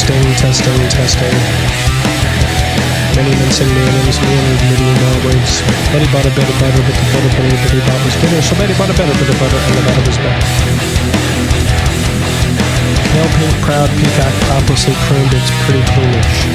Testing. Many men sing me and million words. Betty bought a bit of butter, but the Betty bought was bitter. So Betty bought a better bit of butter, and the butter was bad. Pale pink, proud peacock, pompously pruned its pretty plumage.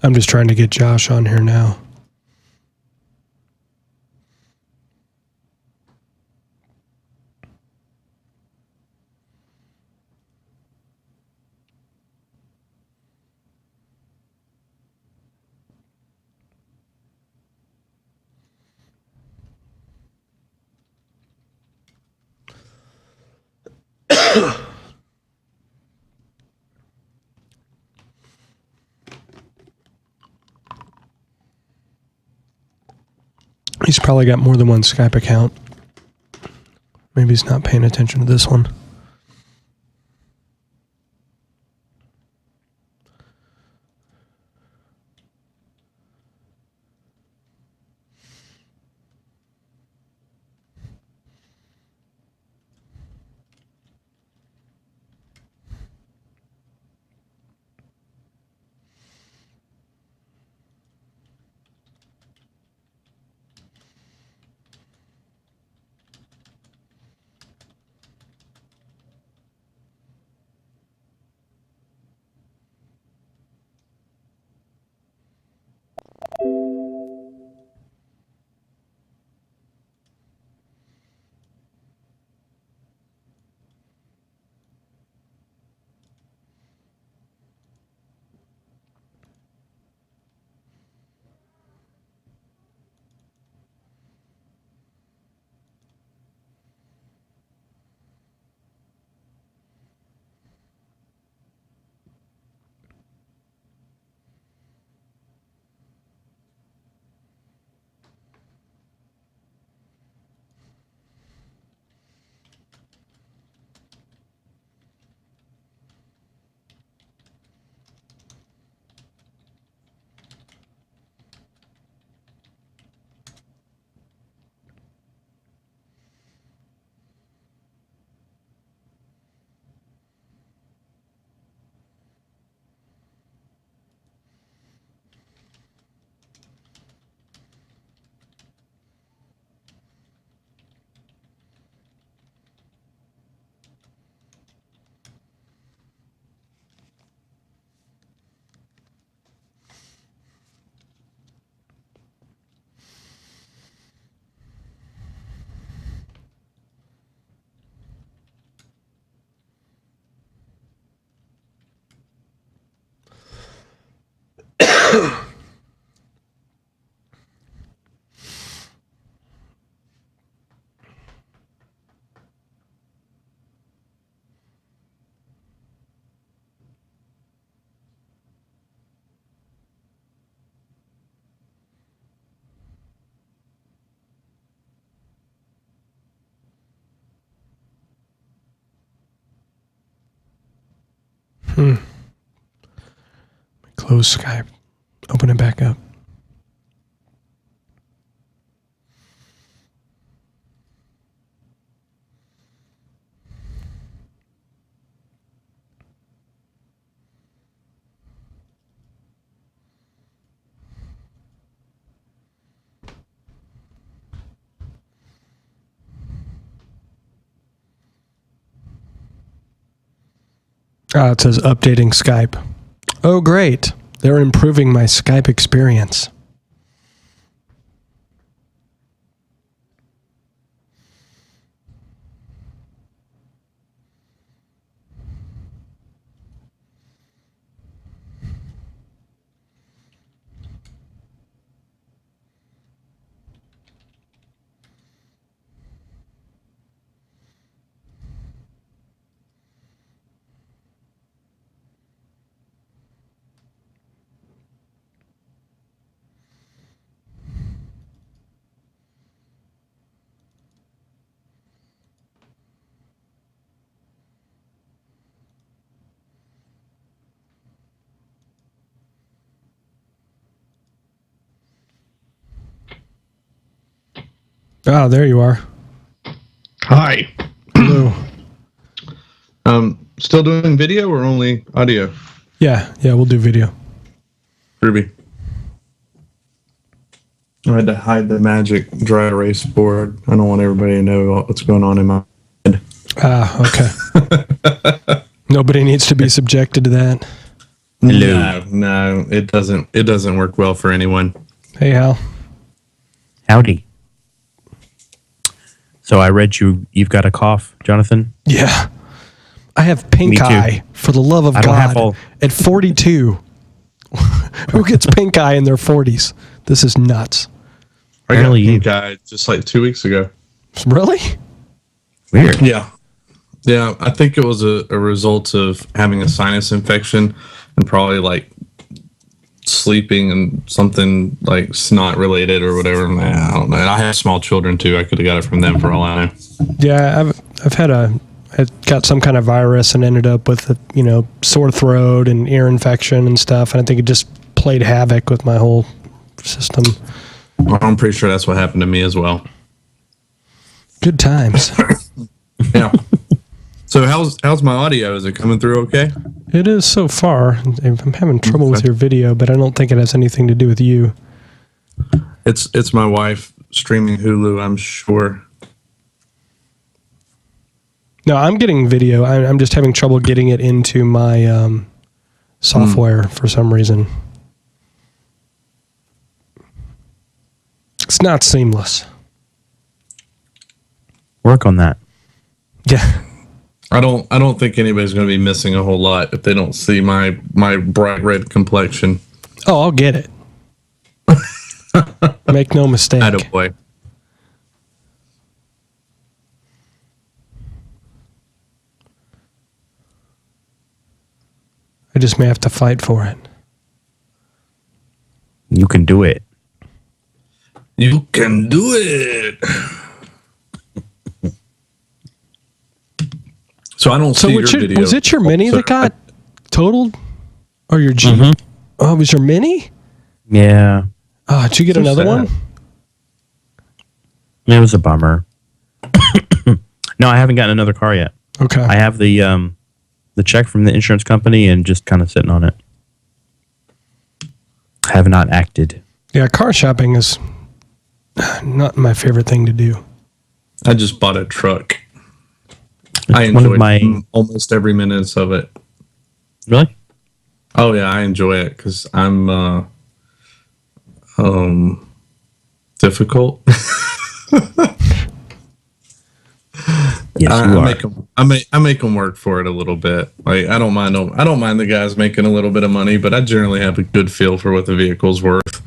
I'm just trying to get Josh on here now. He's probably got more than one Skype account. Maybe he's not paying attention to this one. Close Skype. Open it back up. It says updating Skype. Oh, great. They're improving my Skype experience. Ah, there you are. Hi. Hello. Still doing video or only audio? Yeah, we'll do video. Ruby. I had to hide the magic dry erase board. I don't want everybody to know what's going on in my head. Okay. Nobody needs to be subjected to that. No, it doesn't. It doesn't work well for anyone. Hey, Hal. Howdy. So I read you've got a cough, Jonathan? Yeah. I have pink eye, for the love of God. At 42. Who gets pink eye in their 40s? This is nuts. I got pink eye just like 2 weeks ago. Really? Weird. Yeah. Yeah, I think it was a result of having a sinus infection and probably like sleeping and something like snot related or whatever. I don't know. I have small children too. I could have got it from them for all I know. Yeah, I got some kind of virus and ended up with sore throat and ear infection and stuff, and I think it just played havoc with my whole system. Well, I'm pretty sure that's what happened to me as well. Good times. Yeah. So how's my audio? Is it coming through okay? It is so far. I'm having trouble with your video, but I don't think it has anything to do with you. It's my wife streaming Hulu, I'm sure. No, I'm getting video. I'm just having trouble getting it into my software for some reason. It's not seamless. Work on that. Yeah. I don't think anybody's going to be missing a whole lot if they don't see my bright red complexion. Oh, I'll get it. Make no mistake. Attaboy. I just may have to fight for it. You can do it. You can do it. So I don't see your video. Was it your Mini that got totaled? Or your Jeep? Mm-hmm. Oh, it was your Mini? Yeah. Oh, did you get another one? It was a bummer. No, I haven't gotten another car yet. Okay. I have the check from the insurance company and just kind of sitting on it. I have not acted. Yeah, car shopping is not my favorite thing to do. I just bought a truck. It's I enjoy almost every minute of it. Really? Oh yeah, I enjoy it because I'm difficult. Yes, you are. I make them work for it a little bit. Like I don't mind the guys making a little bit of money, but I generally have a good feel for what the vehicle's worth,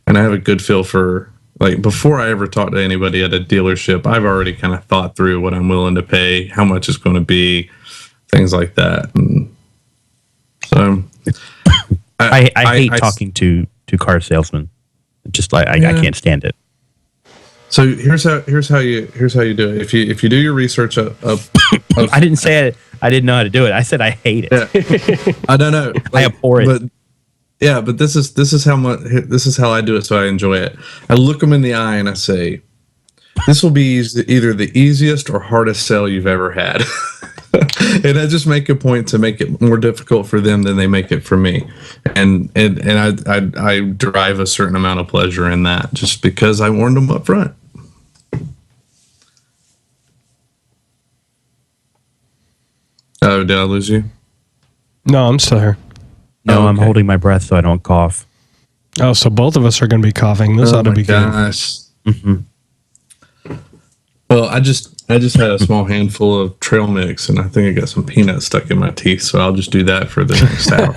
and I have a good feel for, like, before I ever talk to anybody at a dealership, I've already kind of thought through what I'm willing to pay, how much it's going to be, things like that. And so I hate talking to car salesmen. Just like I can't stand it. So here's how you do it. If you do your research of I didn't say I didn't know how to do it. I said I hate it. Yeah. I don't know. I abhor it. But this is how I do it, so I enjoy it. I look them in the eye and I say, "This will be either the easiest or hardest sale you've ever had," and I just make a point to make it more difficult for them than they make it for me, and I derive a certain amount of pleasure in that just because I warned them up front. Oh, did I lose you? No, I'm still here. No, okay. I'm holding my breath so I don't cough. Oh, so both of us are going to be coughing. This ought to be good. Mm-hmm. Well, I just had a small handful of trail mix, and I think I got some peanuts stuck in my teeth, so I'll just do that for the next hour.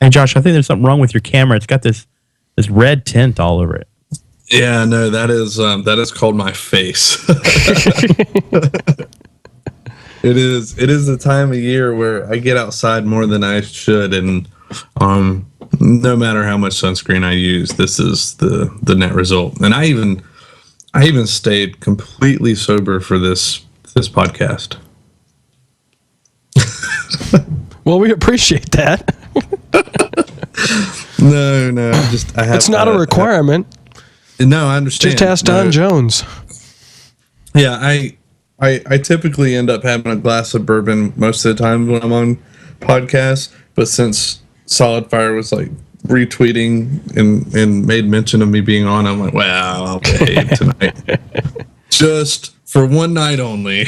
Hey, Josh, I think there's something wrong with your camera. It's got this red tint all over it. Yeah, no, that is called my face. It is the time of year where I get outside more than I should, and no matter how much sunscreen I use, this is the net result. And I even stayed completely sober for this podcast. Well, we appreciate that. No, I have. It's not a requirement. No, I understand. Just ask Don Jones. Yeah, I typically end up having a glass of bourbon most of the time when I'm on podcasts, but since Solid Fire was like retweeting and made mention of me being on. I'm like, well, I'll behave tonight. Just for one night only.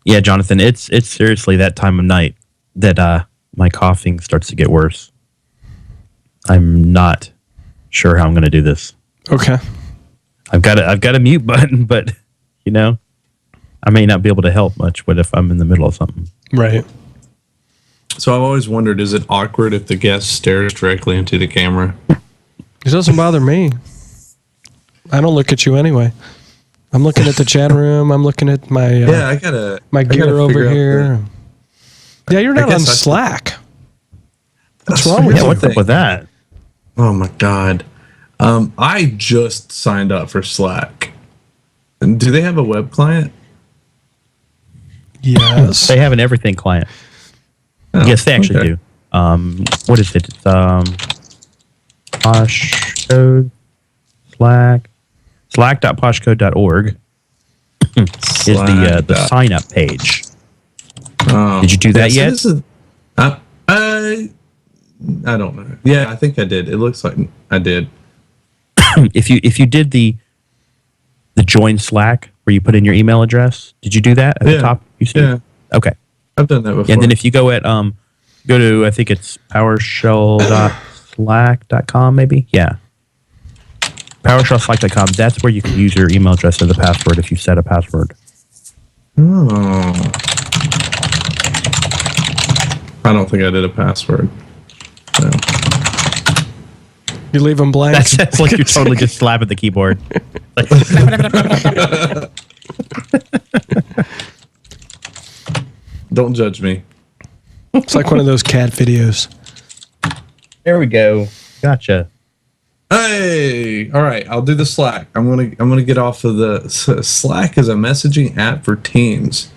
Yeah, Jonathan, it's seriously that time of night that my coughing starts to get worse. I'm not sure how I'm going to do this. Okay. I've got a mute button, but I may not be able to help much. What if I'm in the middle of something? Right. So I've always wondered, is it awkward if the guest stares directly into the camera? It doesn't bother me. I don't look at you anyway. I'm looking at the chat room. I'm looking at my my gear over here. Yeah, you're not on Slack. What's wrong with you? What's up with that? Oh my God. I just signed up for Slack. Do they have a web client? Yes. They have an everything client. Oh, yes, they actually do. What is it? It's Poshcode Slack. Slack.poshcode.org is the sign up page. Oh. Did you do that yet? I don't know. Yeah, I think I did. It looks like I did. If you did the join Slack where you put in your email address, did you do that at the top? You see? Yeah. Okay. I've done that before. And then if you go at go to, I think it's PowerShell.slack.com maybe. Yeah. PowerShellSlack.com. That's where you can use your email address as a password if you set a password. Oh. I don't think I did a password. No. You leave them blank. That's like you're totally just slapping the keyboard. Like, don't judge me. It's like one of those cat videos. there we go. Gotcha. Hey, all right. I'll do the Slack. I'm gonna get off of the Slack is a messaging app for teens.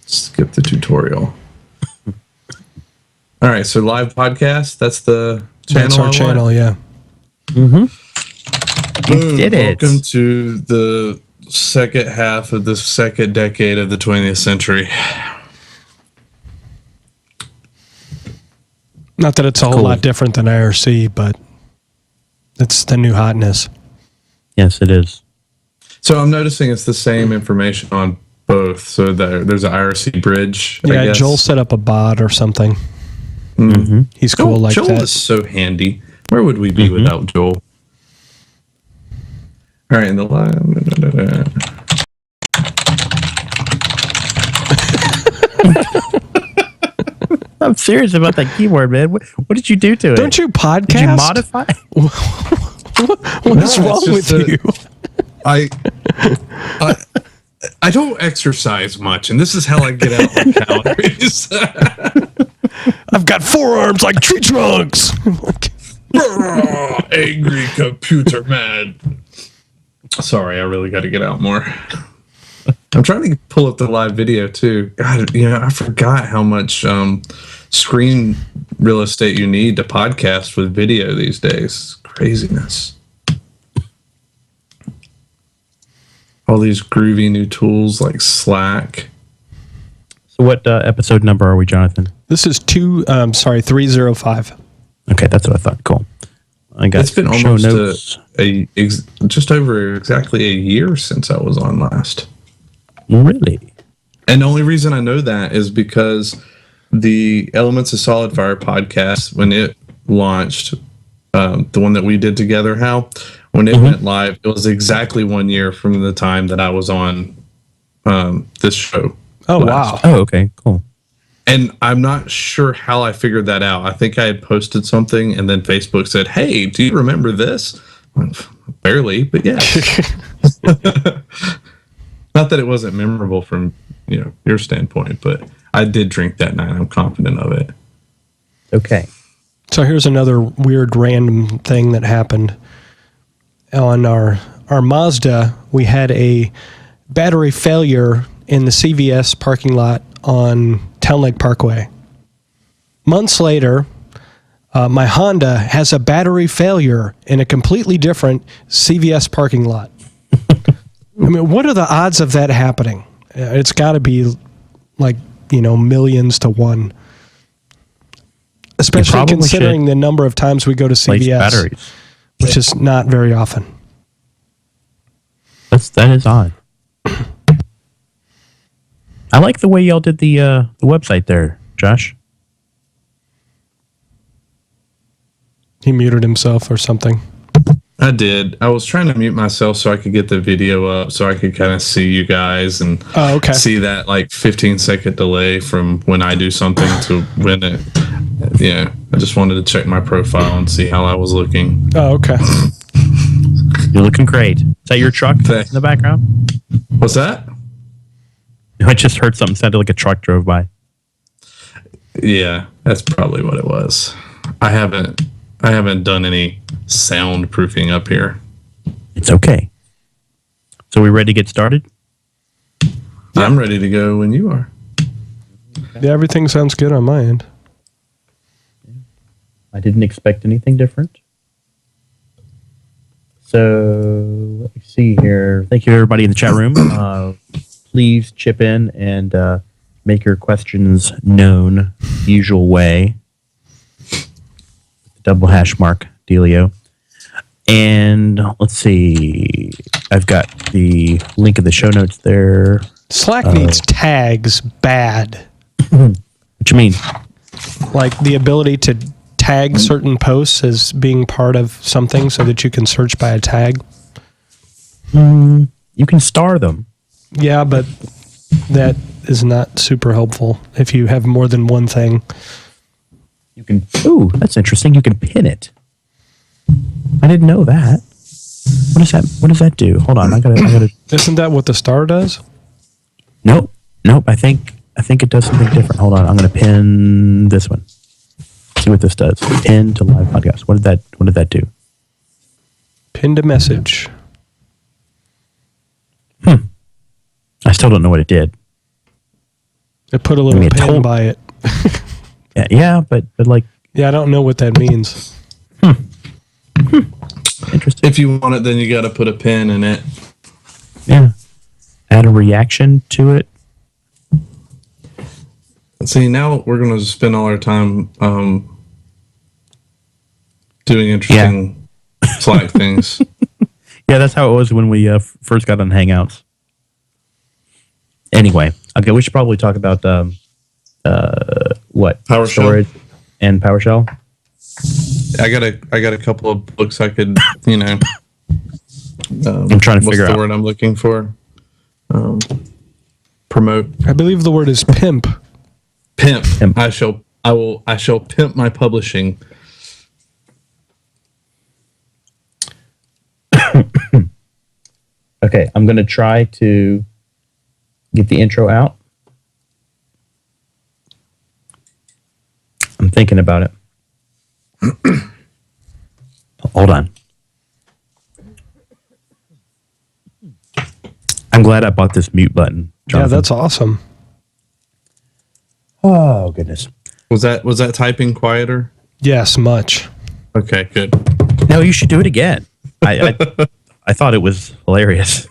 Skip the tutorial. All right. So live podcast. That's the channel. That's our channel. Yeah. Mm-hmm. You did it. Welcome to the second half of the second decade of the 20th century. Not that it's a whole lot different than IRC, but it's the new hotness. Yes, it is. So I'm noticing it's the same information on both. So there's an IRC bridge. Yeah, I guess. Joel set up a bot or something. Mm-hmm. He's cool like Joel that. is so handy. Where would we be without Joel? All right, in the live. I'm serious about that keyboard, man. What did you do to it? Don't you podcast? Did you modify? What is wrong with you? I don't exercise much, and this is how I get out on calories. I've got forearms like tree trunks. Angry computer man. Sorry, I really got to get out more. I'm trying to pull up the live video too. God, I forgot how much screen real estate you need to podcast with video these days. Craziness. All these groovy new tools like Slack. So what episode number are we, Jonathan? This is 305. Okay, that's what I thought. Cool. I got It's been show almost notes. just over exactly a year since I was on last. Really? And the only reason I know that is because the Elements of Solid Fire podcast, when it launched, the one that we did together, when it went live, it was exactly 1 year from the time that I was on this show. Oh, wow. Oh, okay, cool. And I'm not sure how I figured that out. I think I had posted something, and then Facebook said, "Hey, do you remember this?" Barely, but yeah. Not that it wasn't memorable from your standpoint, but I did drink that night. I'm confident of it. Okay. So here's another weird random thing that happened. On our Mazda, we had a battery failure in the CVS parking lot on Town Lake Parkway. Months later, my Honda has a battery failure in a completely different CVS parking lot. I mean, what are the odds of that happening? It's got to be like, millions to one. Especially probably considering should the number of times we go to replace CVS, batteries. which is not very often. That is odd. I like the way y'all did the website there, Josh. He muted himself or something. I did. I was trying to mute myself so I could get the video up so I could kind of see you guys and see that like 15-second delay from when I do something to when it. Yeah, I just wanted to check my profile and see how I was looking. Oh, okay. You're looking great. Is that your truck in the background? What's that? I just heard something sounded like a truck drove by. Yeah, that's probably what it was. I haven't done any soundproofing up here. It's okay. So we ready to get started? I'm ready to go when you are. Yeah, everything sounds good on my end. I didn't expect anything different. So let me see here. Thank you, everybody in the chat room. Please chip in and make your questions known the usual way. Double hash mark dealio. And let's see. I've got the link in the show notes there. Slack needs tags bad. What you mean? Like the ability to tag certain posts as being part of something so that you can search by a tag. You can star them. Yeah, but that is not super helpful if you have more than one thing. You can. Ooh, that's interesting. You can pin it. I didn't know that. What does that do? Hold on. I gotta. Isn't that what the star does? Nope. I think it does something different. Hold on. I'm gonna pin this one. See what this does. Pin to live podcast. What did that do? Pinned a message. I still don't know what it did. It put a little pin by it. Yeah, but like. Yeah, I don't know what that means. Interesting. If you want it, then you got to put a pin in it. Yeah. Add a reaction to it. See, now we're going to spend all our time doing interesting Slack things. Yeah, that's how it was when we first got on Hangouts. Anyway, okay, we should probably talk about what PowerShell storage and PowerShell. I got a couple of books I could, I'm trying to figure out what's the word I'm looking for. Promote. I believe the word is pimp. Pimp. I shall pimp my publishing. Okay, I'm going to try to get the intro out. I'm thinking about it. Hold on. I'm glad I bought this mute button, Jonathan. Yeah, that's awesome. Oh, goodness. Was that typing quieter? Yes, much. Okay, good. No, you should do it again. I thought it was hilarious.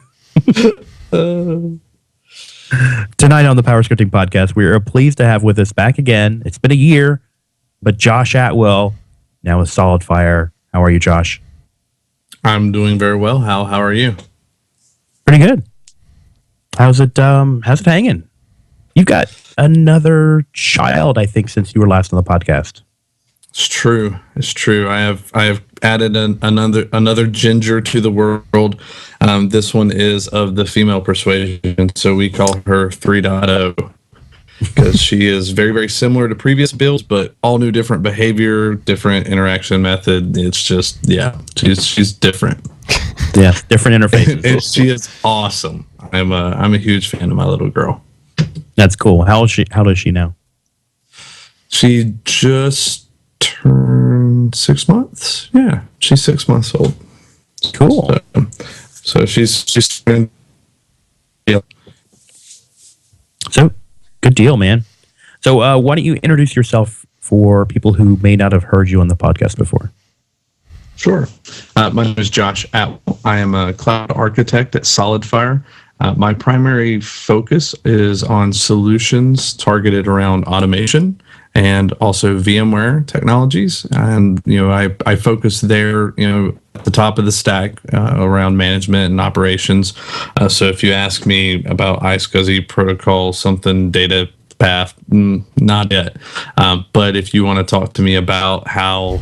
Tonight on the PowerScripting podcast, we are pleased to have with us back again. It's been a year, but Josh Atwell, now with Solid Fire. How are you, Josh? I'm doing very well. How are you? Pretty good. How's it hanging? You've got another child, I think, since you were last on the podcast. It's true. I have added another ginger to the world. This one is of the female persuasion, so we call her 3.0 because she is very, very similar to previous builds, but all new, different behavior, different interaction method. It's just she's different. Yeah, different interfaces. She is awesome. I'm a huge fan of my little girl. That's cool. How old is she now? She just turned 6 months. Yeah, she's 6 months old. Cool. So she's yeah. So good deal, man. So why don't you introduce yourself for people who may not have heard you on the podcast before? Sure. My name is Josh Atwell. I am a cloud architect at SolidFire. My primary focus is on solutions targeted around automation and also VMware technologies. And, I focus there, at the top of the stack around management and operations. So if you ask me about iSCSI protocol, something data path, not yet. But if you want to talk to me about how,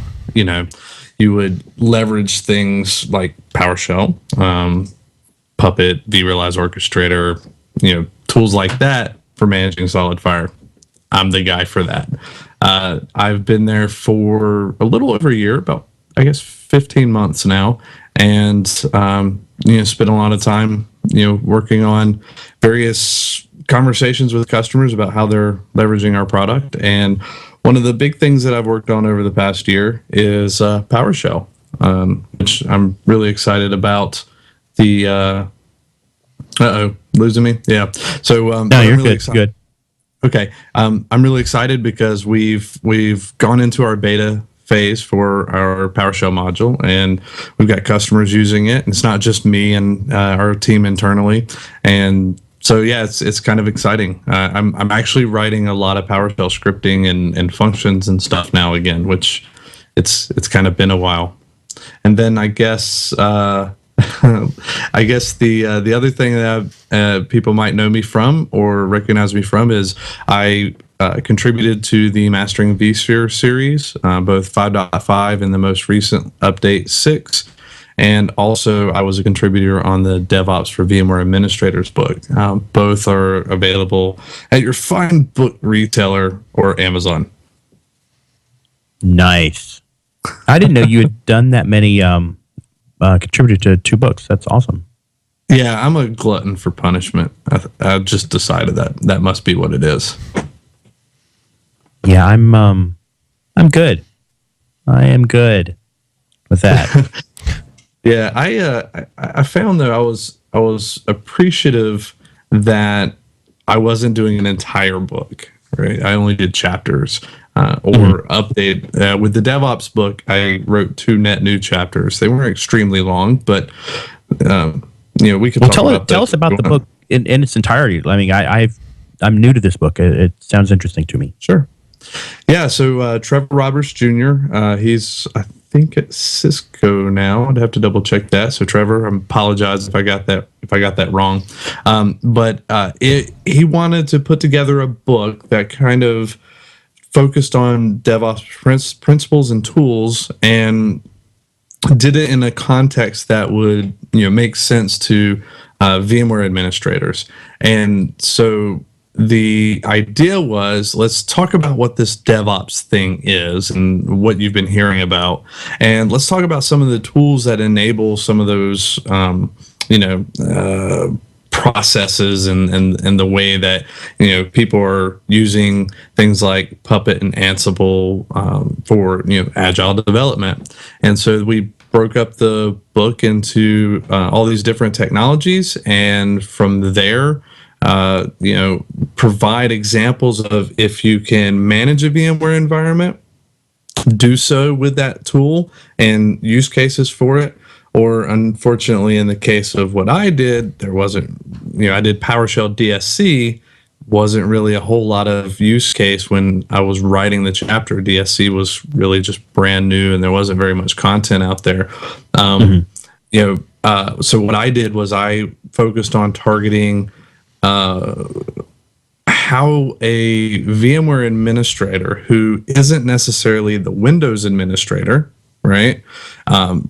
you would leverage things like PowerShell, Puppet, vRealize Orchestrator, tools like that for managing solid fire, I'm the guy for that. I've been there for a little over a year, about, I guess, 15 months now, and spent a lot of time, working on various conversations with customers about how they're leveraging our product. And one of the big things that I've worked on over the past year is PowerShell, which I'm really excited about. Losing me? Yeah. So No, you're really good. Good. Okay. I'm really excited because we've gone into our beta phase for our PowerShell module, and we've got customers using it. It's not just me and our team internally, and so yeah, it's kind of exciting. I'm actually writing a lot of PowerShell scripting and functions and stuff now again, which it's kind of been a while. And then I guess I guess the other thing that people might know me from or recognize me from is I contributed to the Mastering vSphere series, both 5.5 and the most recent update 6. And also, I was a contributor on the DevOps for VMware Administrators book. Both are available at your fine book retailer or Amazon. Nice. I didn't know you had done that many. Contributed to 2 books. That's awesome. Yeah, I'm a glutton for punishment. I just decided that must be what it is. Yeah, I'm good. I am good with that. Yeah, I found that I was appreciative that I wasn't doing an entire book. Right, I only did chapters or update. With the DevOps book, I wrote 2 net new chapters. They weren't extremely long, but we could tell us about the book in its entirety. I mean, I'm new to this book. It sounds interesting to me. Sure. Yeah, so Trevor Roberts Jr. He's I think at Cisco now. I'd have to double check that. So Trevor, I apologize if I got that wrong. But he wanted to put together a book that kind of focused on DevOps principles and tools, and did it in a context that would make sense to VMware administrators. And so the idea was, let's talk about what this DevOps thing is and what you've been hearing about, and let's talk about some of the tools that enable some of those processes and the way that people are using things like Puppet and Ansible for agile development. And so we broke up the book into all these different technologies, and from there provide examples of, if you can manage a VMware environment, do so with that tool and use cases for it. Or unfortunately, in the case of what I did, there wasn't, I did PowerShell DSC, wasn't really a whole lot of use case when I was writing the chapter. DSC was really just brand new and there wasn't very much content out there. So what I did was I focused on targeting how a VMware administrator who isn't necessarily the Windows administrator, right,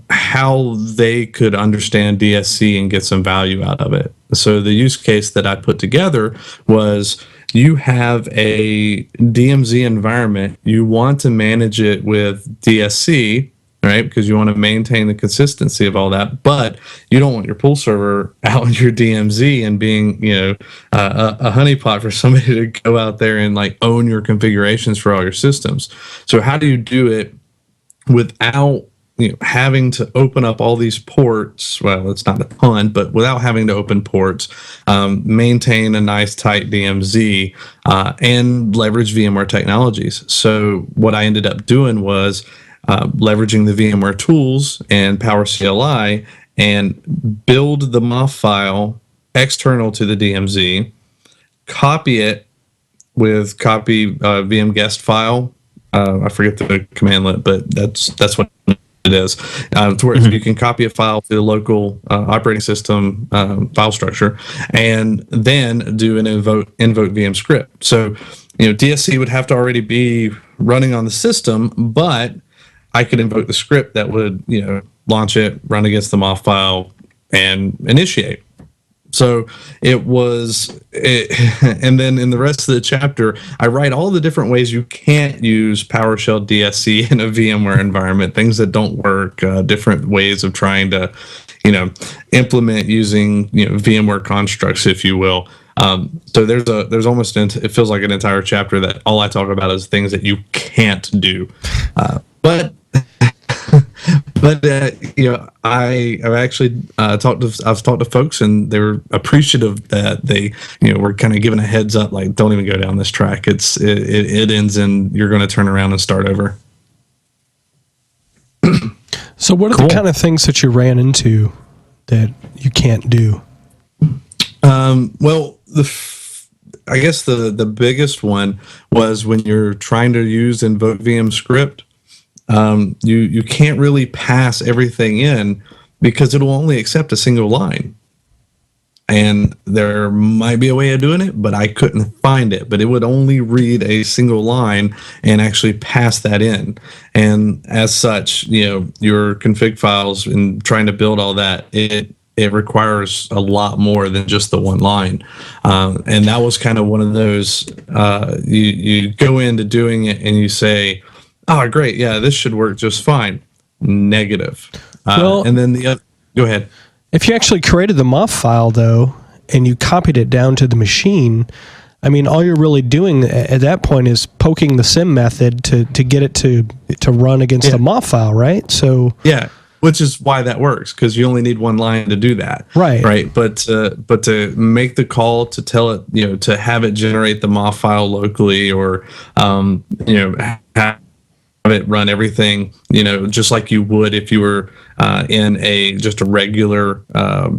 how they could understand DSC and get some value out of it. So the use case that I put together was, you have a DMZ environment, you want to manage it with DSC, right? Because you want to maintain the consistency of all that, but you don't want your pull server out in your DMZ and being, a honeypot for somebody to go out there and like own your configurations for all your systems. So how do you do it without having to open up all these ports? Well, it's not a ton, but without having to open ports, maintain a nice tight DMZ, and leverage VMware technologies. So what I ended up doing was leveraging the VMware tools and PowerCLI and build the MOF file external to the DMZ, copy it with copy VM guest file. I forget the commandlet, but that's what it is. To where you can copy a file to the local operating system file structure, and then do an invoke VM script. So, DSC would have to already be running on the system, but I could invoke the script that would, launch it, run against the MOF file, and initiate. So and then in the rest of the chapter, I write all the different ways you can't use PowerShell DSC in a VMware environment, things that don't work, different ways of trying to, implement using, VMware constructs, if you will. So there's almost, it feels like an entire chapter that all I talk about is things that you can't do. But I've actually talked to folks, and they were appreciative that they, were kind of given a heads up, like, don't even go down this track. It ends and you're going to turn around and start over. So what are the kind of things that you ran into that you can't do? Well, I guess the biggest one was when you're trying to use invoke VM script. You can't really pass everything in because it'll only accept a single line. And there might be a way of doing it, but I couldn't find it. But it would only read a single line and actually pass that in. And as such, your config files and trying to build all that, it requires a lot more than just the one line. And that was kind of one of those, you go into doing it and you say, oh, great. Yeah, this should work just fine. Negative. And then go ahead. If you actually created the MOF file, though, and you copied it down to the machine, I mean, all you're really doing at that point is poking the sim method to get it to run against the MOF file, right? So yeah, which is why that works, because you only need one line to do that. Right. But to make the call to tell it, to have it generate the MOF file locally, or have it run everything, just like you would if you were in just a regular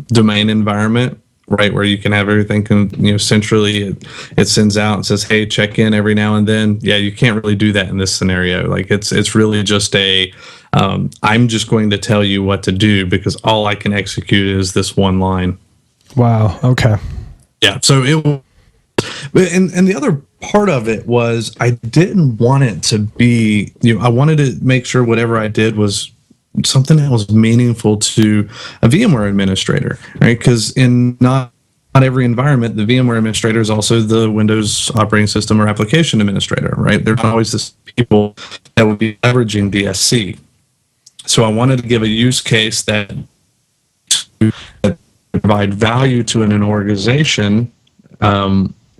domain environment, right, where you can have everything centrally. It sends out and says, hey, check in every now and then. Yeah, you can't really do that in this scenario. Like it's really just I'm just going to tell you what to do because all I can execute is this one line. Wow. Okay. Yeah. So and the other part of it was I didn't want it to be, I wanted to make sure whatever I did was something that was meaningful to a VMware administrator, right? Because in not every environment, the VMware administrator is also the Windows operating system or application administrator, right? There's not always this people that would be leveraging DSC. So I wanted to give a use case that provide value to an organization,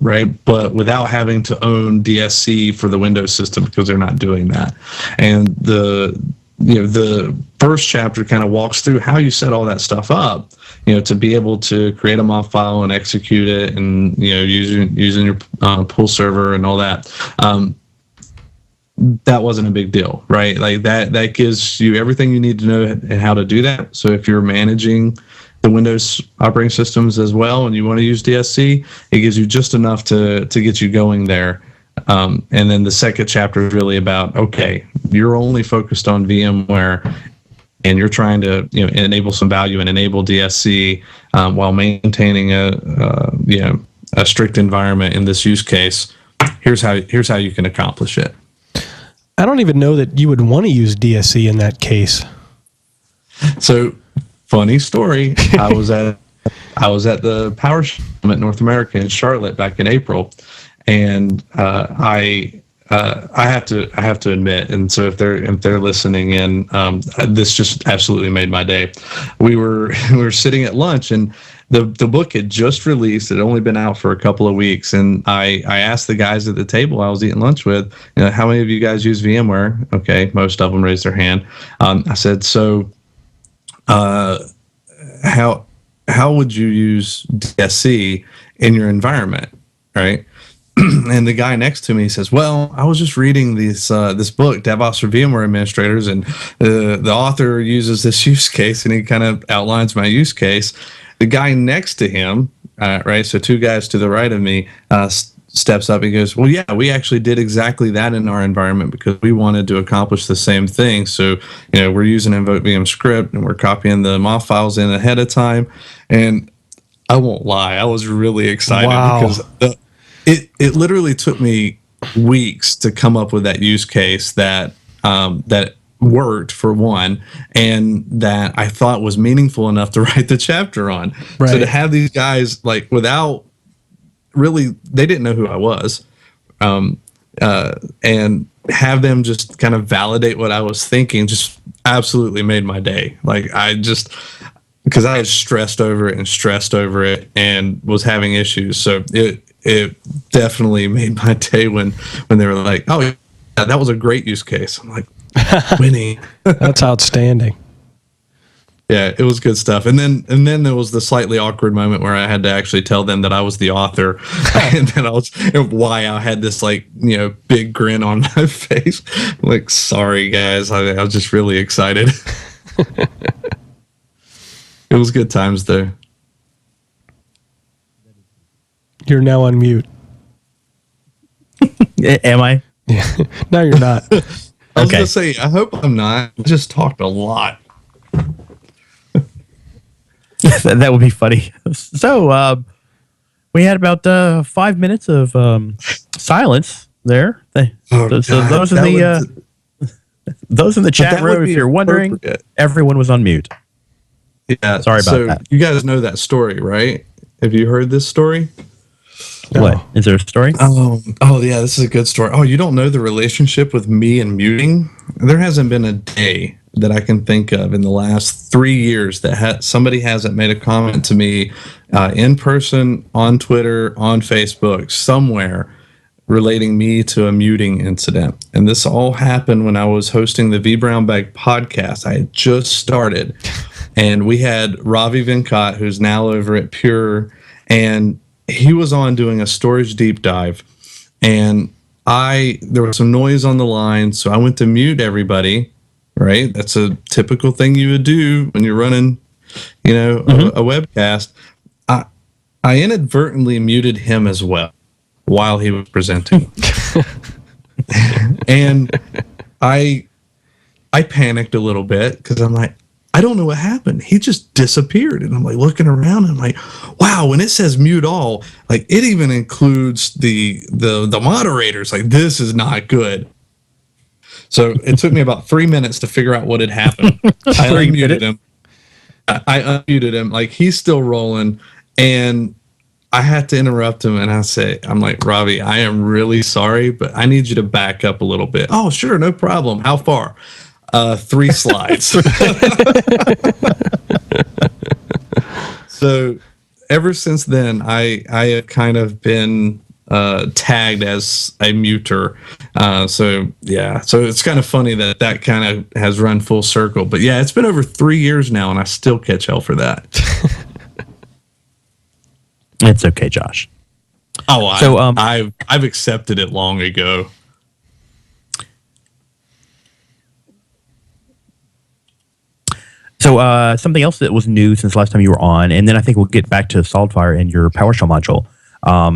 right? But without having to own DSC for the Windows system, because they're not doing that. And the first chapter kind of walks through how you set all that stuff up, to be able to create a MOF file and execute it, and using your pool server and all that. That wasn't a big deal, right? Like that gives you everything you need to know and how to do that. So if you're managing the Windows operating systems as well, and you want to use DSC, it gives you just enough to get you going there. And then the second chapter is really about, okay, you're only focused on VMware, and you're trying to enable some value and enable DSC while maintaining a strict environment in this use case. Here's how you can accomplish it. I don't even know that you would want to use DSC in that case. So, funny story. I was at the PowerScripting Summit North America in Charlotte back in April, and I have to admit, and so if they're listening in, this just absolutely made my day. We were sitting at lunch, and the book had just released. It had only been out for a couple of weeks, and I asked the guys at the table I was eating lunch with, how many of you guys use VMware? Okay, most of them raised their hand. I said, so how would you use DSC in your environment, right? And the guy next to me says, well, I was just reading this book, DevOps for VMware Administrators, and the author uses this use case, and he kind of outlines my use case. The guy next to him right? So two guys to the right of me steps up. He goes, well, yeah, we actually did exactly that in our environment because we wanted to accomplish the same thing. So, we're using Invoke VM script and we're copying the MOF files in ahead of time. And I won't lie, I was really excited because it literally took me weeks to come up with that use case that worked for one, and that I thought was meaningful enough to write the chapter on. Right. So to have these guys without really, they didn't know who I was, and have them just kind of validate what I was thinking just absolutely made my day. Because I had stressed over it and was having issues. So it definitely made my day when they were like, oh, yeah, that was a great use case. I'm like, winning. That's outstanding. Yeah, it was good stuff. And then there was the slightly awkward moment where I had to actually tell them that I was the author, and then why I had this big grin on my face. Like, sorry guys, I was just really excited. It was good times though. You're now on mute. Am I? Yeah. No, you're not. I was gonna say, I hope I'm not. I just talked a lot. That would be funny. So we had about 5 minutes of silence there. Those in the chat room, if you're wondering, everyone was on mute. Yeah, sorry about that. You guys know that story, right? Have you heard this story? No. What? Is there a story? Oh yeah, this is a good story. Oh, you don't know the relationship with me and muting? There hasn't been a day that I can think of in the last 3 years that somebody hasn't made a comment to me in person, on Twitter, on Facebook, somewhere relating me to a muting incident. And this all happened when I was hosting the V Brown Bag podcast. I had just started, and we had Ravi Venkat, who's now over at Pure, and he was on doing a storage deep dive, and there was some noise on the line, so I went to mute everybody. Right, that's a typical thing you would do when you're running, a webcast. I inadvertently muted him as well while he was presenting, and I panicked a little bit because I'm like, I don't know what happened. He just disappeared. And I'm like looking around and I'm like, wow, when it says mute all, like it even includes the moderators. Like, this is not good. So it took me about 3 minutes to figure out what had happened. I unmuted him. I unmuted him. Like, he's still rolling. And I had to interrupt him, and I'm like, Ravi, I am really sorry, but I need you to back up a little bit. Oh, sure, no problem. How far? 3 slides. So ever since then, I have kind of been tagged as a muter. So it's kind of funny that kind of has run full circle. But yeah, it's been over 3 years now, and I still catch hell for that. It's okay, Josh. Oh, I've accepted it long ago. So something else that was new since last time you were on, and then I think we'll get back to SolidFire and your PowerShell module.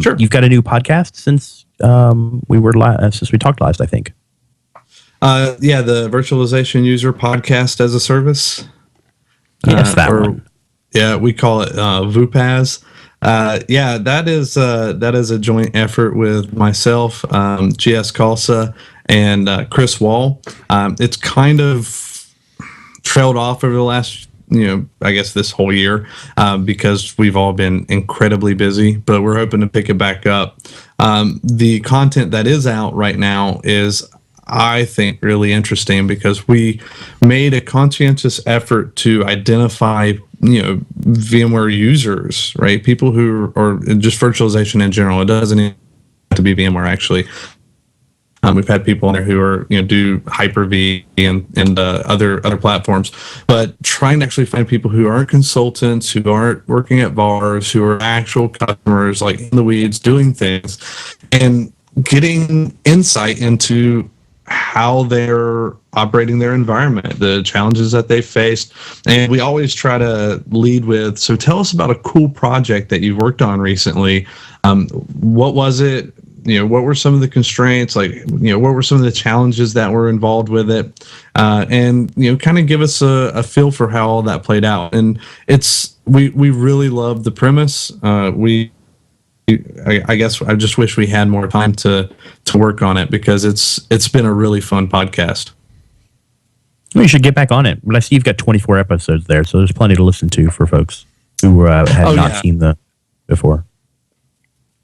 Sure. You've got a new podcast since we talked last, I think. Yeah, the Virtualization User Podcast as a Service. Yes, that one. Yeah, we call it VUPAS. Yeah, that is a joint effort with myself, GS Kalsa, and Chris Wall. It's kind of trailed off over the last, I guess this whole year, because we've all been incredibly busy, but we're hoping to pick it back up. The content that is out right now is, I think, really interesting because we made a conscientious effort to identify, VMware users, right? People who are just virtualization in general. It doesn't have to be VMware, actually. We've had people in there who are, do Hyper-V and other platforms, but trying to actually find people who aren't consultants, who aren't working at VARs, who are actual customers, like in the weeds, doing things, and getting insight into how they're operating their environment, the challenges that they faced. And we always try to lead with, so tell us about a cool project that you've worked on recently. What was it? What were some of the constraints? Like, what were some of the challenges that were involved with it? And, kind of give us a feel for how all that played out. And we really love the premise. I guess I just wish we had more time to work on it, because it's been a really fun podcast. Well, you should get back on it. But I see you've got 24 episodes there, so there's plenty to listen to for folks who had not seen the before.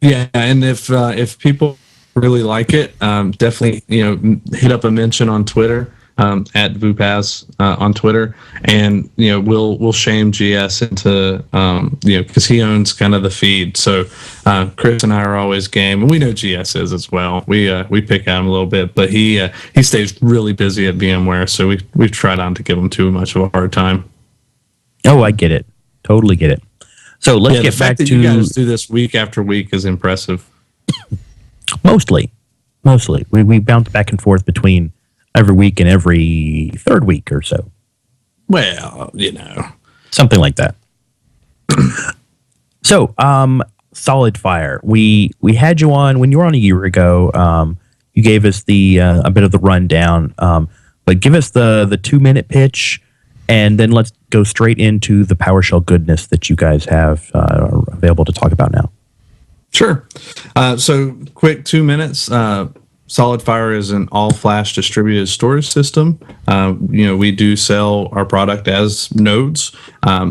Yeah, and if people really like it, definitely hit up a mention on Twitter. At Vupaz on Twitter, and we'll shame GS into because he owns kind of the feed. So Chris and I are always game, and we know GS is as well. We pick at him a little bit, but he stays really busy at VMware, so we've tried not to give him too much of a hard time. Oh, I get it, totally get it. So let's get back to you guys do this week after week is impressive. Mostly, we bounce back and forth between every week and every third week or so. Well, something like that. So, SolidFire. We had you on when you were on a year ago. You gave us a bit of the rundown, but give us the 2-minute pitch, and then let's go straight into the PowerShell goodness that you guys have available to talk about now. Sure. So, quick 2 minutes. SolidFire is an all-flash distributed storage system. We do sell our product as nodes.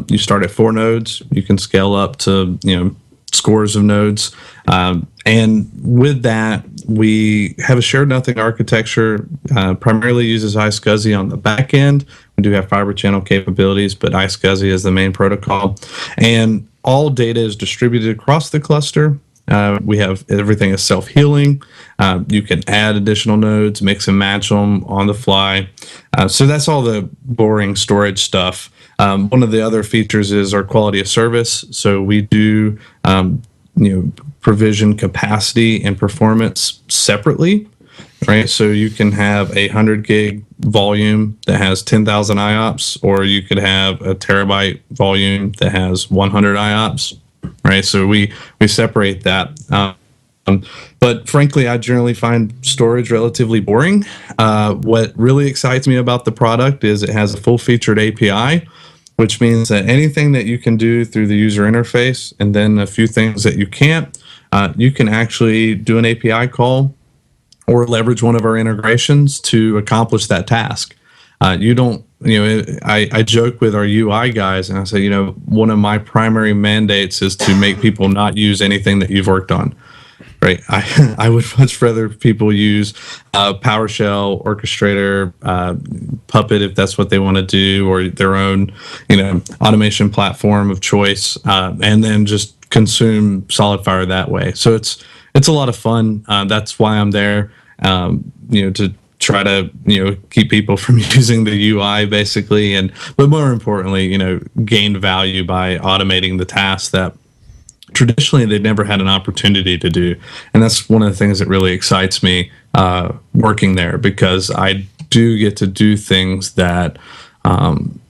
You start at 4 nodes. You can scale up to scores of nodes. And with that, we have a shared nothing architecture. Primarily uses iSCSI on the back end. We do have fiber channel capabilities, but iSCSI is the main protocol. And all data is distributed across the cluster. We have everything is self-healing. You can add additional nodes, mix and match them on the fly. So that's all the boring storage stuff. One of the other features is our quality of service. So we do, provision capacity and performance separately, right? So you can have a 100 gig volume that has 10,000 IOPS, or you could have a terabyte volume that has 100 IOPS. Right, so we separate that. But frankly, I generally find storage relatively boring. What really excites me about the product is it has a full-featured API, which means that anything that you can do through the user interface, and then a few things that you can't, you can actually do an API call or leverage one of our integrations to accomplish that task. You don't. I joke with our UI guys, and I say, one of my primary mandates is to make people not use anything that you've worked on, right? I would much rather people use PowerShell, Orchestrator, Puppet, if that's what they want to do, or their own, automation platform of choice, and then just consume SolidFire that way. So it's a lot of fun. That's why I'm there, to try to keep people from using the UI basically, but more importantly, gain value by automating the tasks that traditionally they've never had an opportunity to do. And that's one of the things that really excites me working there, because I do get to do things that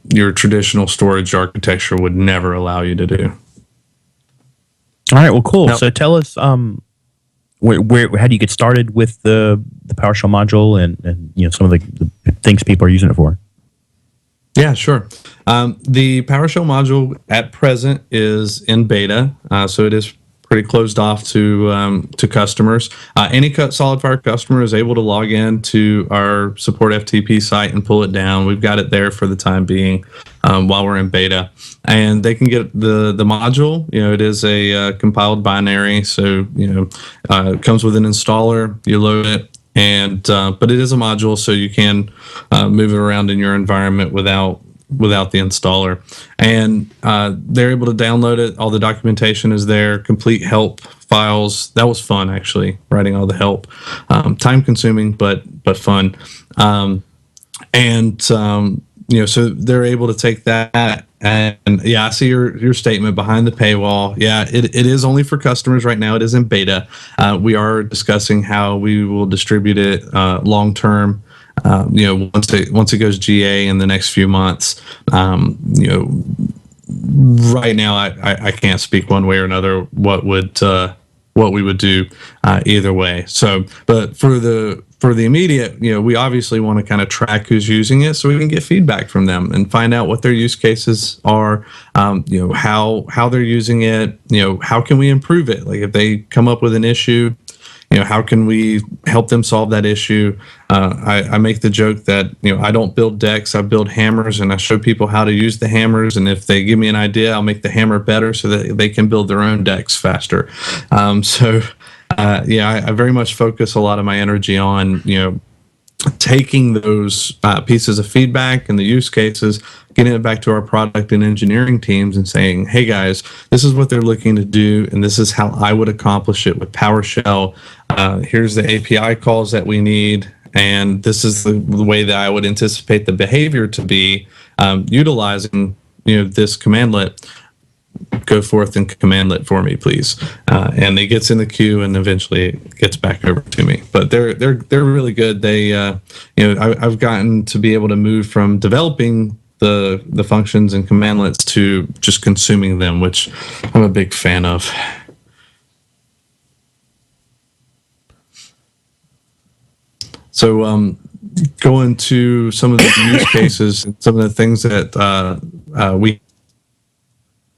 your traditional storage architecture would never allow you to do. All right, well, cool. Now, so tell us where how do you get started with the PowerShell module, and some of the things people are using it for? Yeah, sure. The PowerShell module at present is in beta, so it is pretty closed off to customers. Any SolidFire customer is able to log in to our support FTP site and pull it down. We've got it there for the time being while we're in beta, and they can get the module. It is a compiled binary, so it comes with an installer. You load it. But it is a module, so you can move it around in your environment without the installer. And they're able to download it. All the documentation is there, complete help files. That was fun, actually, writing all the help. Time consuming, but fun. So they're able to take that And yeah, I see your statement behind the paywall. Yeah, it is only for customers right now. It is in beta. We are discussing how we will distribute it long term. Once it goes GA in the next few months. Right now I can't speak one way or another what we would do either way. So, but for the immediate, we obviously want to kind of track who's using it so we can get feedback from them and find out what their use cases are, how they're using it, how can we improve it? Like if they come up with an issue, how can we help them solve that issue? I make the joke that, I don't build decks, I build hammers, and I show people how to use the hammers. And if they give me an idea, I'll make the hammer better so that they can build their own decks faster. I very much focus a lot of my energy on, taking those pieces of feedback and the use cases, getting it back to our product and engineering teams and saying, hey guys, this is what they're looking to do, and this is how I would accomplish it with PowerShell. Here's the API calls that we need, and this is the way that I would anticipate the behavior to be utilizing this commandlet. Go forth and commandlet for me, please. And it gets in the queue, and eventually it gets back over to me. But they're really good. They I've gotten to be able to move from developing the functions and commandlets to just consuming them, which I'm a big fan of. So going to some of the use cases, and some of the things that we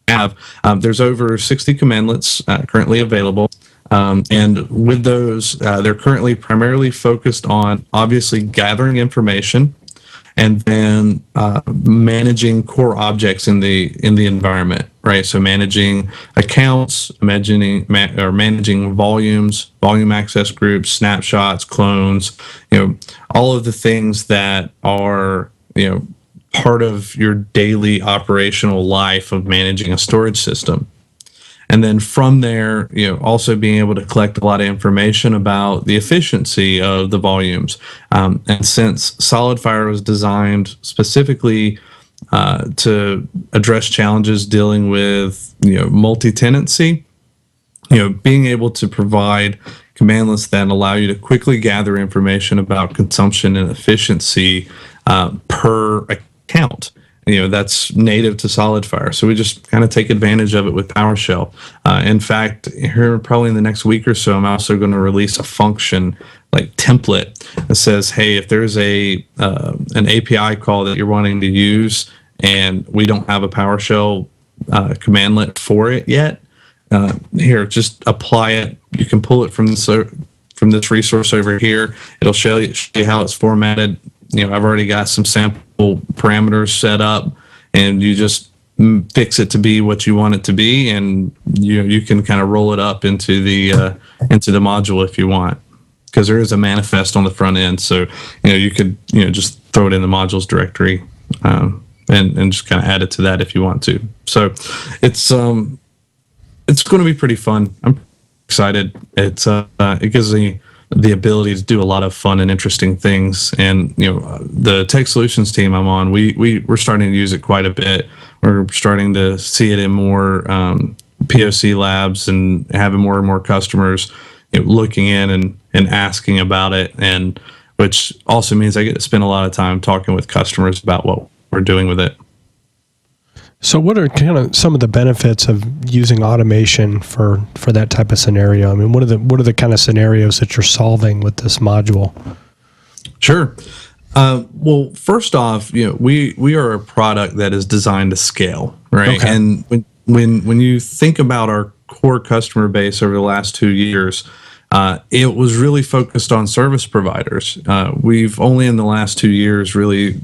have. There's over 60 commandlets currently available. And with those, they're currently primarily focused on obviously gathering information and then managing core objects in the environment, right? So managing accounts, managing volumes, volume access groups, snapshots, clones, all of the things that are, part of your daily operational life of managing a storage system. And then from there, also being able to collect a lot of information about the efficiency of the volumes. And since SolidFire was designed specifically to address challenges dealing with, multi-tenancy, being able to provide commandlets that allow you to quickly gather information about consumption and efficiency per account. That's native to SolidFire. So we just kind of take advantage of it with PowerShell. In fact, here probably in the next week or so, I'm also going to release a function like template that says, hey, if there's an API call that you're wanting to use and we don't have a PowerShell commandlet for it yet, here, just apply it. You can pull it from this resource over here. It'll show you how it's formatted. I've already got some sample parameters set up, and you just fix it to be what you want it to be, and you can kind of roll it up into the module if you want, because there is a manifest on the front end. So you could just throw it in the modules directory and just kind of add it to that if you want to. So it's going to be pretty fun. I'm excited. It gives me the ability to do a lot of fun and interesting things. And the tech solutions team I'm on, we're starting to use it quite a bit. We're starting to see it in more POC labs and having more and more customers looking in and asking about it, and which also means I get to spend a lot of time talking with customers about what we're doing with it. So what are kind of some of the benefits of using automation for that type of scenario? I mean, what are the kind of scenarios that you're solving with this module? Sure. Well, first off, we are a product that is designed to scale, right? Okay. And when you think about our core customer base over the last 2 years, it was really focused on service providers. We've only in the last 2 years really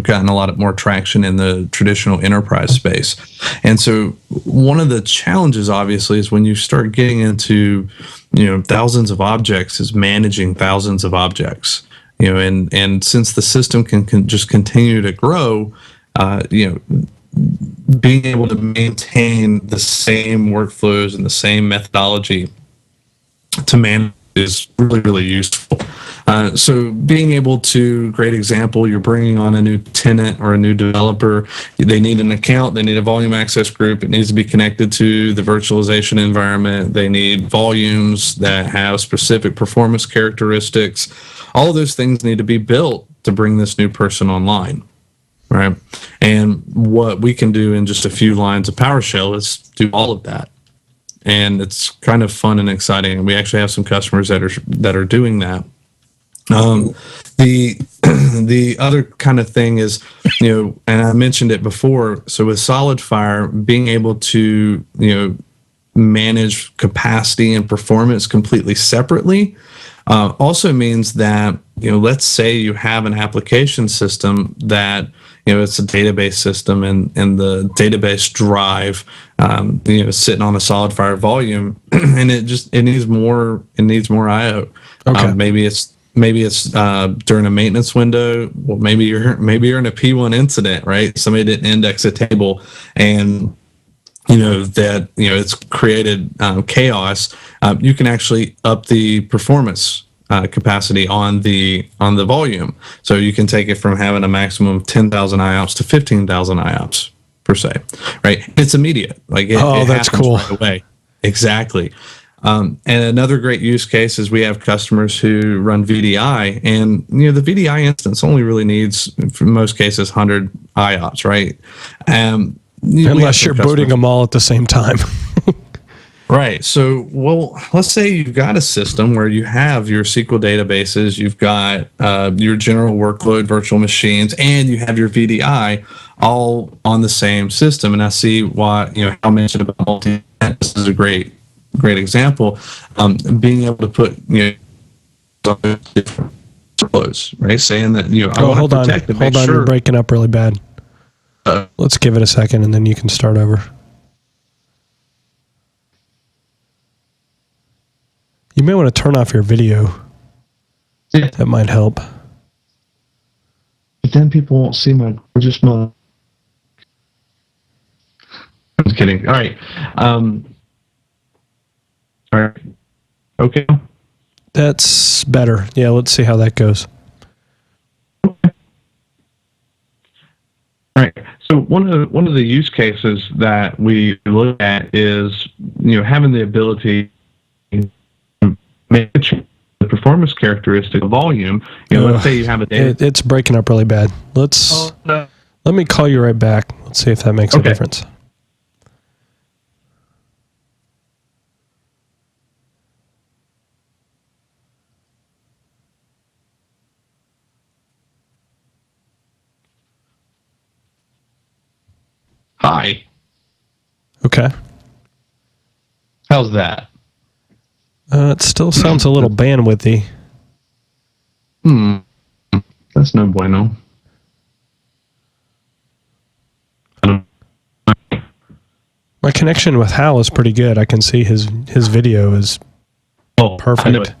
gotten a lot more traction in the traditional enterprise space. And so one of the challenges obviously is when you start getting into thousands of objects, is managing thousands of objects. And since the system can just continue to grow, being able to maintain the same workflows and the same methodology to manage is really, really useful. So being able to, great example, you're bringing on a new tenant or a new developer. They need an account. They need a volume access group. It needs to be connected to the virtualization environment. They need volumes that have specific performance characteristics. All of those things need to be built to bring this new person online. Right. And what we can do in just a few lines of PowerShell is do all of that. And it's kind of fun and exciting. And we actually have some customers that are doing that. The other kind of thing is, and I mentioned it before. So with SolidFire, being able to, manage capacity and performance completely separately also means that, let's say you have an application system that, it's a database system and the database drive, sitting on a SolidFire volume and it needs more IO. Okay. Maybe it's during a maintenance window. Well, maybe you're in a P1 incident, right? Somebody didn't index a table and it's created chaos. You can actually up the performance capacity on the volume, so you can take it from having a maximum of 10,000 IOPS to 15,000 IOPS per se, right? It's immediate, like it that's happens cool. right away. Exactly. And another great use case is we have customers who run VDI, and the VDI instance only really needs, for most cases, 100 IOPS, right? Unless you're booting them all at the same time. Right. So, let's say you've got a system where you have your SQL databases, you've got your general workload virtual machines, and you have your VDI all on the same system. And I see why, I mentioned about multi-tenant. This is a great example. Being able to put, different workloads, right? Saying that, Hold on. You're breaking up really bad. Let's give it a second and then you can start over. You may want to turn off your video. Yeah. That might help. But then people won't see my gorgeous mug. I'm just kidding. All right. All right. Okay. That's better. Yeah, let's see how that goes. All right. So one of the use cases that we look at is having the ability to make the performance characteristic of volume. Let's say you have a data. It's breaking up really bad. Let me call you right back. Let's see if that makes a difference. Hi. Okay. How's that? It still sounds a little bandwidthy. That's no bueno. My connection with Hal is pretty good. I can see his video is perfect.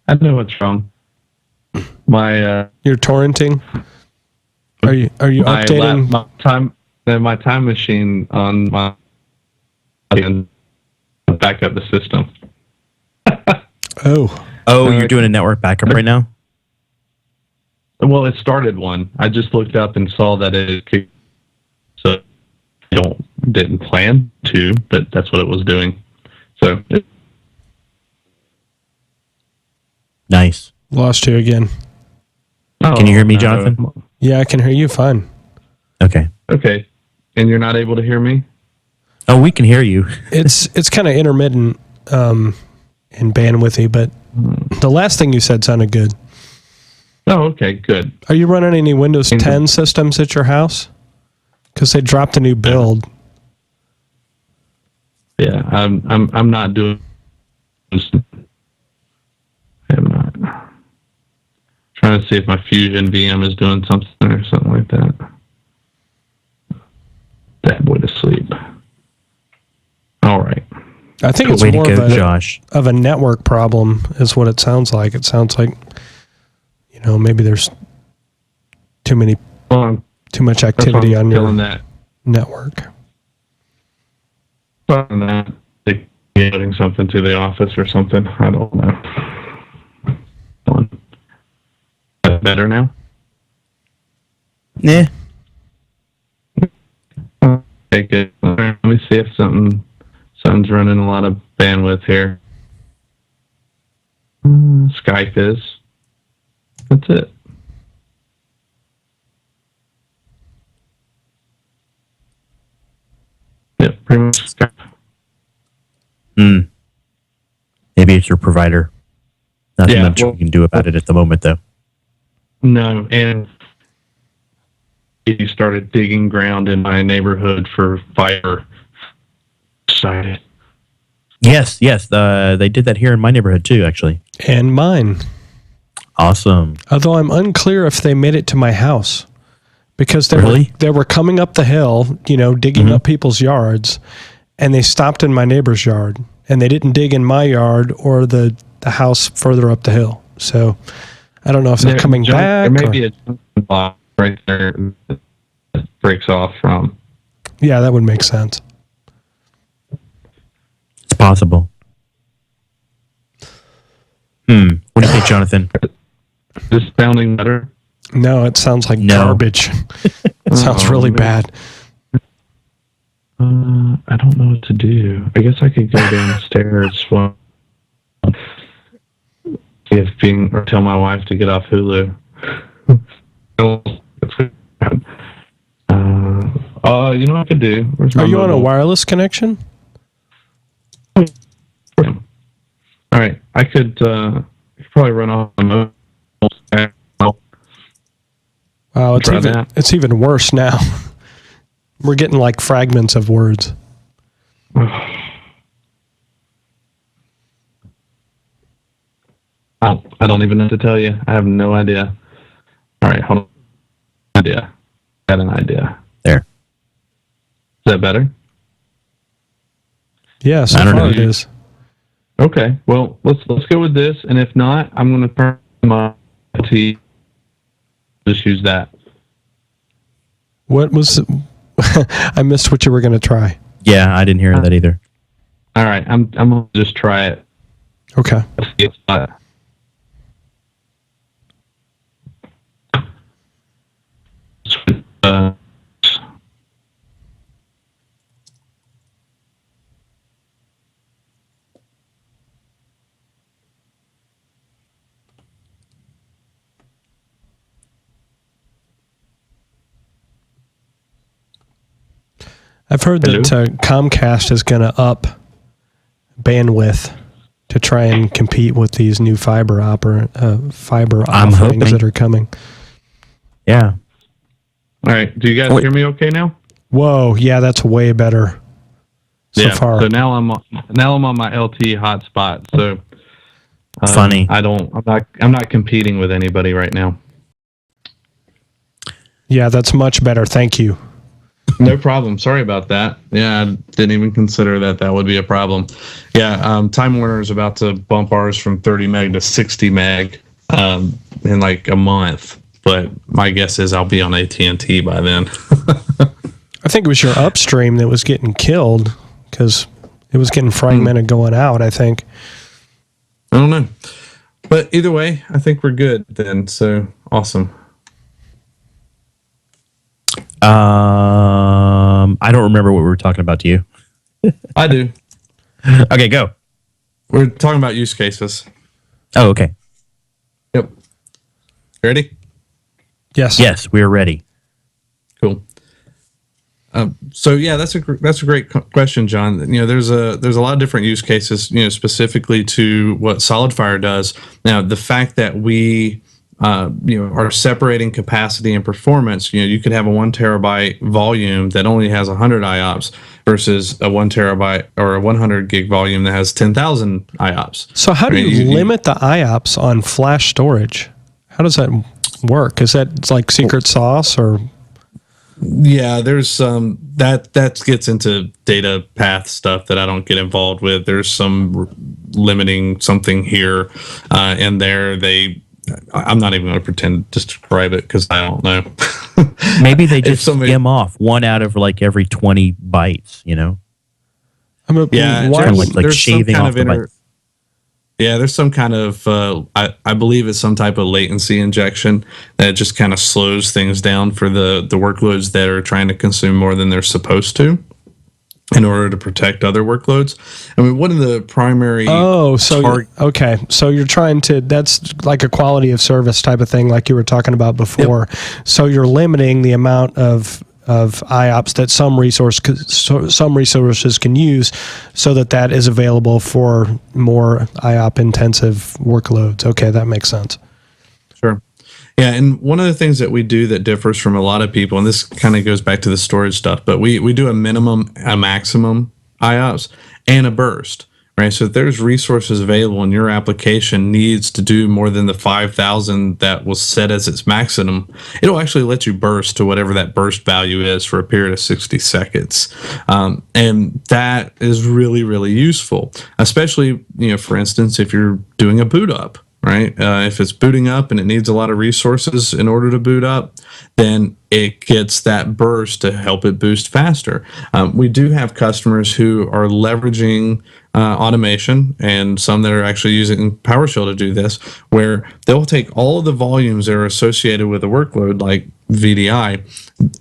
I know what's wrong. You're torrenting? Are you updating? My time machine on my back up the system. You're doing a network backup right now? Well, it started one. I just looked up and saw that so I didn't plan to, but that's what it was doing. So nice. Lost you again. Can you hear me, Jonathan? Yeah, I can hear you fine. Okay. And you're not able to hear me? Oh, we can hear you. It's kind of intermittent and bandwidthy, but the last thing you said sounded good. Oh, okay, good. Are you running any Windows 10 systems at your house? Because they dropped a new build. Yeah, I'm not doing. I'm not trying to see if my Fusion VM is doing something or something like that. That boy to sleep. All right. I think it's more of a network problem is what it sounds like. It sounds like, maybe there's too much activity on your network. Getting something to the office or something. I don't know. that better now? Yeah. Okay, good. Let me see if something's running a lot of bandwidth here. Skype is. That's it. Yep, pretty much Skype. Maybe it's your provider. Nothing much well, we can do about it at the moment, though. No, and he started digging ground in my neighborhood for fiber. Excited. Yes. They did that here in my neighborhood too, actually. And mine. Awesome. Although I'm unclear if they made it to my house. Because they were coming up the hill, digging up people's yards, and they stopped in my neighbor's yard. And they didn't dig in my yard or the house further up the hill. So I don't know if they're coming back. There may be a junction box right there that breaks off from. Yeah, that would make sense. It's possible. What do you think, Jonathan? Is this sounding better? No, it sounds like garbage. It sounds really bad. I don't know what to do. I guess I could go downstairs or tell my wife to get off Hulu. You know what I could do? Are you on a wireless connection? All right, I could probably run off the mobile. Wow, it's even worse now. We're getting like fragments of words. I don't even know what to tell you. I have no idea. All right, hold on. Idea. Got an idea. There. Is that better? Yeah, so far it is. Okay, well, let's go with this, and if not, I'm going to turn my LT. Just use that. What was? I missed what you were going to try. Yeah, I didn't hear that either. All right, I'm going to just try it. Okay. I've heard that Comcast is going to up bandwidth to try and compete with these new fiber offerings that are coming. Yeah. All right. Do you guys hear me okay now? Whoa, yeah, that's way better so far. So now I'm on my LTE hotspot. So funny. I'm not competing with anybody right now. Yeah, that's much better. Thank you. No problem. Sorry about that. Yeah, I didn't even consider that would be a problem. Yeah, Time Warner is about to bump ours from 30 meg to 60 meg in like a month. But my guess is I'll be on AT&T by then. I think it was your upstream that was getting killed because it was getting fragmented going out, I think. I don't know. But either way, I think we're good then. So awesome. I don't remember what we were talking about to you. I do. Okay, go. We're talking about use cases. Oh, okay. Yep. Ready? Yes, we are ready. Cool. So yeah, that's a great question, John. There's a lot of different use cases, specifically to what SolidFire does. Now, the fact that we are separating capacity and performance. You could have a 1 terabyte volume that only has 100 IOPS versus a 1 terabyte or a 100 gig volume that has 10,000 IOPS. So how do you limit the IOPS on flash storage? How does that work? Is that like secret sauce or? Yeah, there's that gets into data path stuff that I don't get involved with. There's some limiting something here and there. I'm not even going to pretend to describe it because I don't know. Maybe they just skim off 1 out of like every 20 bytes, Yeah, like shaving off the bytes. Yeah, there's some kind of I believe it's some type of latency injection that just kind of slows things down for the workloads that are trying to consume more than they're supposed to, in order to protect other workloads. I mean, one of the primary okay, so you're trying to, that's like a quality of service type of thing, like you were talking about before. Yep. So you're limiting the amount of IOPS that some resources can use, so that is available for more IOP intensive workloads. Okay, that makes sense. Sure. Yeah, and one of the things that we do that differs from a lot of people, and this kind of goes back to the storage stuff, but we do a minimum, a maximum IOPS, and a burst, right? So if there's resources available and your application needs to do more than the 5,000 that was set as its maximum, it'll actually let you burst to whatever that burst value is for a period of 60 seconds. And that is really, really useful, especially, for instance, if you're doing a boot up. Right? If it's booting up and it needs a lot of resources in order to boot up, then it gets that burst to help it boost faster. We do have customers who are leveraging automation, and some that are actually using PowerShell to do this, where they'll take all of the volumes that are associated with a workload like VDI,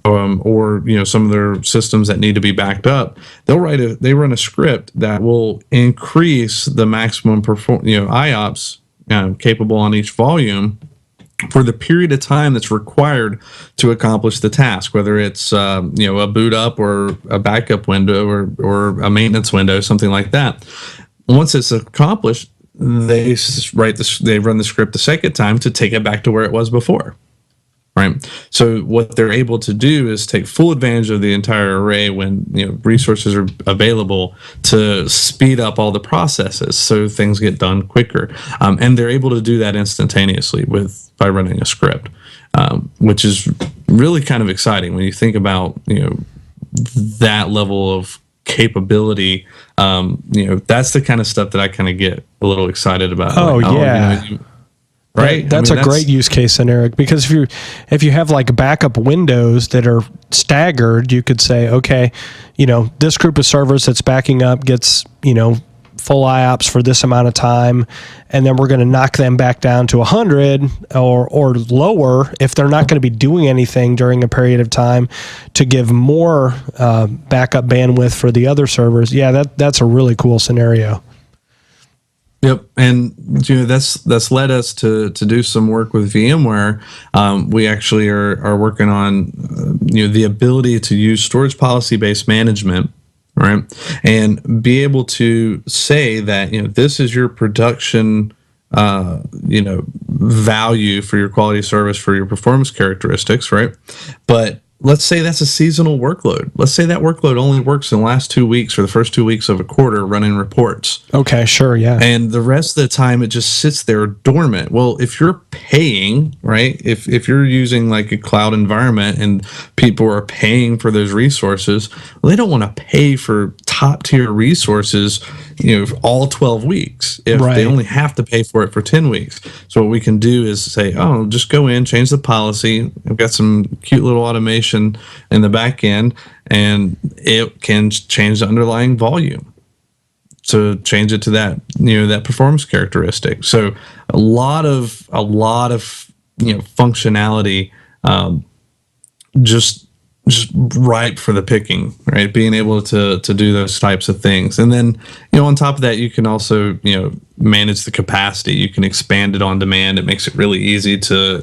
or some of their systems that need to be backed up. They run a script that will increase the maximum IOPS capable on each volume for the period of time that's required to accomplish the task, whether it's a boot up or a backup window or a maintenance window, something like that. Once it's accomplished, they run the script the second time to take it back to where it was before. Right. So what they're able to do is take full advantage of the entire array when resources are available to speed up all the processes so things get done quicker. And they're able to do that instantaneously by running a script, which is really kind of exciting when you think about that level of capability. That's the kind of stuff that I kind of get a little excited about. Right. That's a great use case, then, Eric, because if you have like backup windows that are staggered, you could say, okay, this group of servers that's backing up gets, full IOPS for this amount of time, and then we're going to knock them back down to 100 or lower if they're not going to be doing anything during a period of time, to give more backup bandwidth for the other servers. Yeah, that's a really cool scenario. Yep, and that's led us to do some work with VMware. We actually are working on the ability to use storage policy based management, right, and be able to say that this is your production value for your quality of service, for your performance characteristics, right? But let's say that's a seasonal workload. Let's say that workload only works in the last 2 weeks or the first 2 weeks of a quarter running reports. Okay, sure, yeah. And the rest of the time it just sits there dormant. Well, if you're paying, right, if you're using like a cloud environment and people are paying for those resources, well, they don't want to pay for top tier resources, all 12 weeks if they only have to pay for it for 10 weeks. So what we can do is say, just go in, change the policy. I've got some cute little automation in the back end, and it can change the underlying volume to change it to that, that performance characteristic. So a lot of functionality, just ripe for the picking, right? Being able to do those types of things. And then, on top of that, you can also, manage the capacity. You can expand it on demand. It makes it really easy to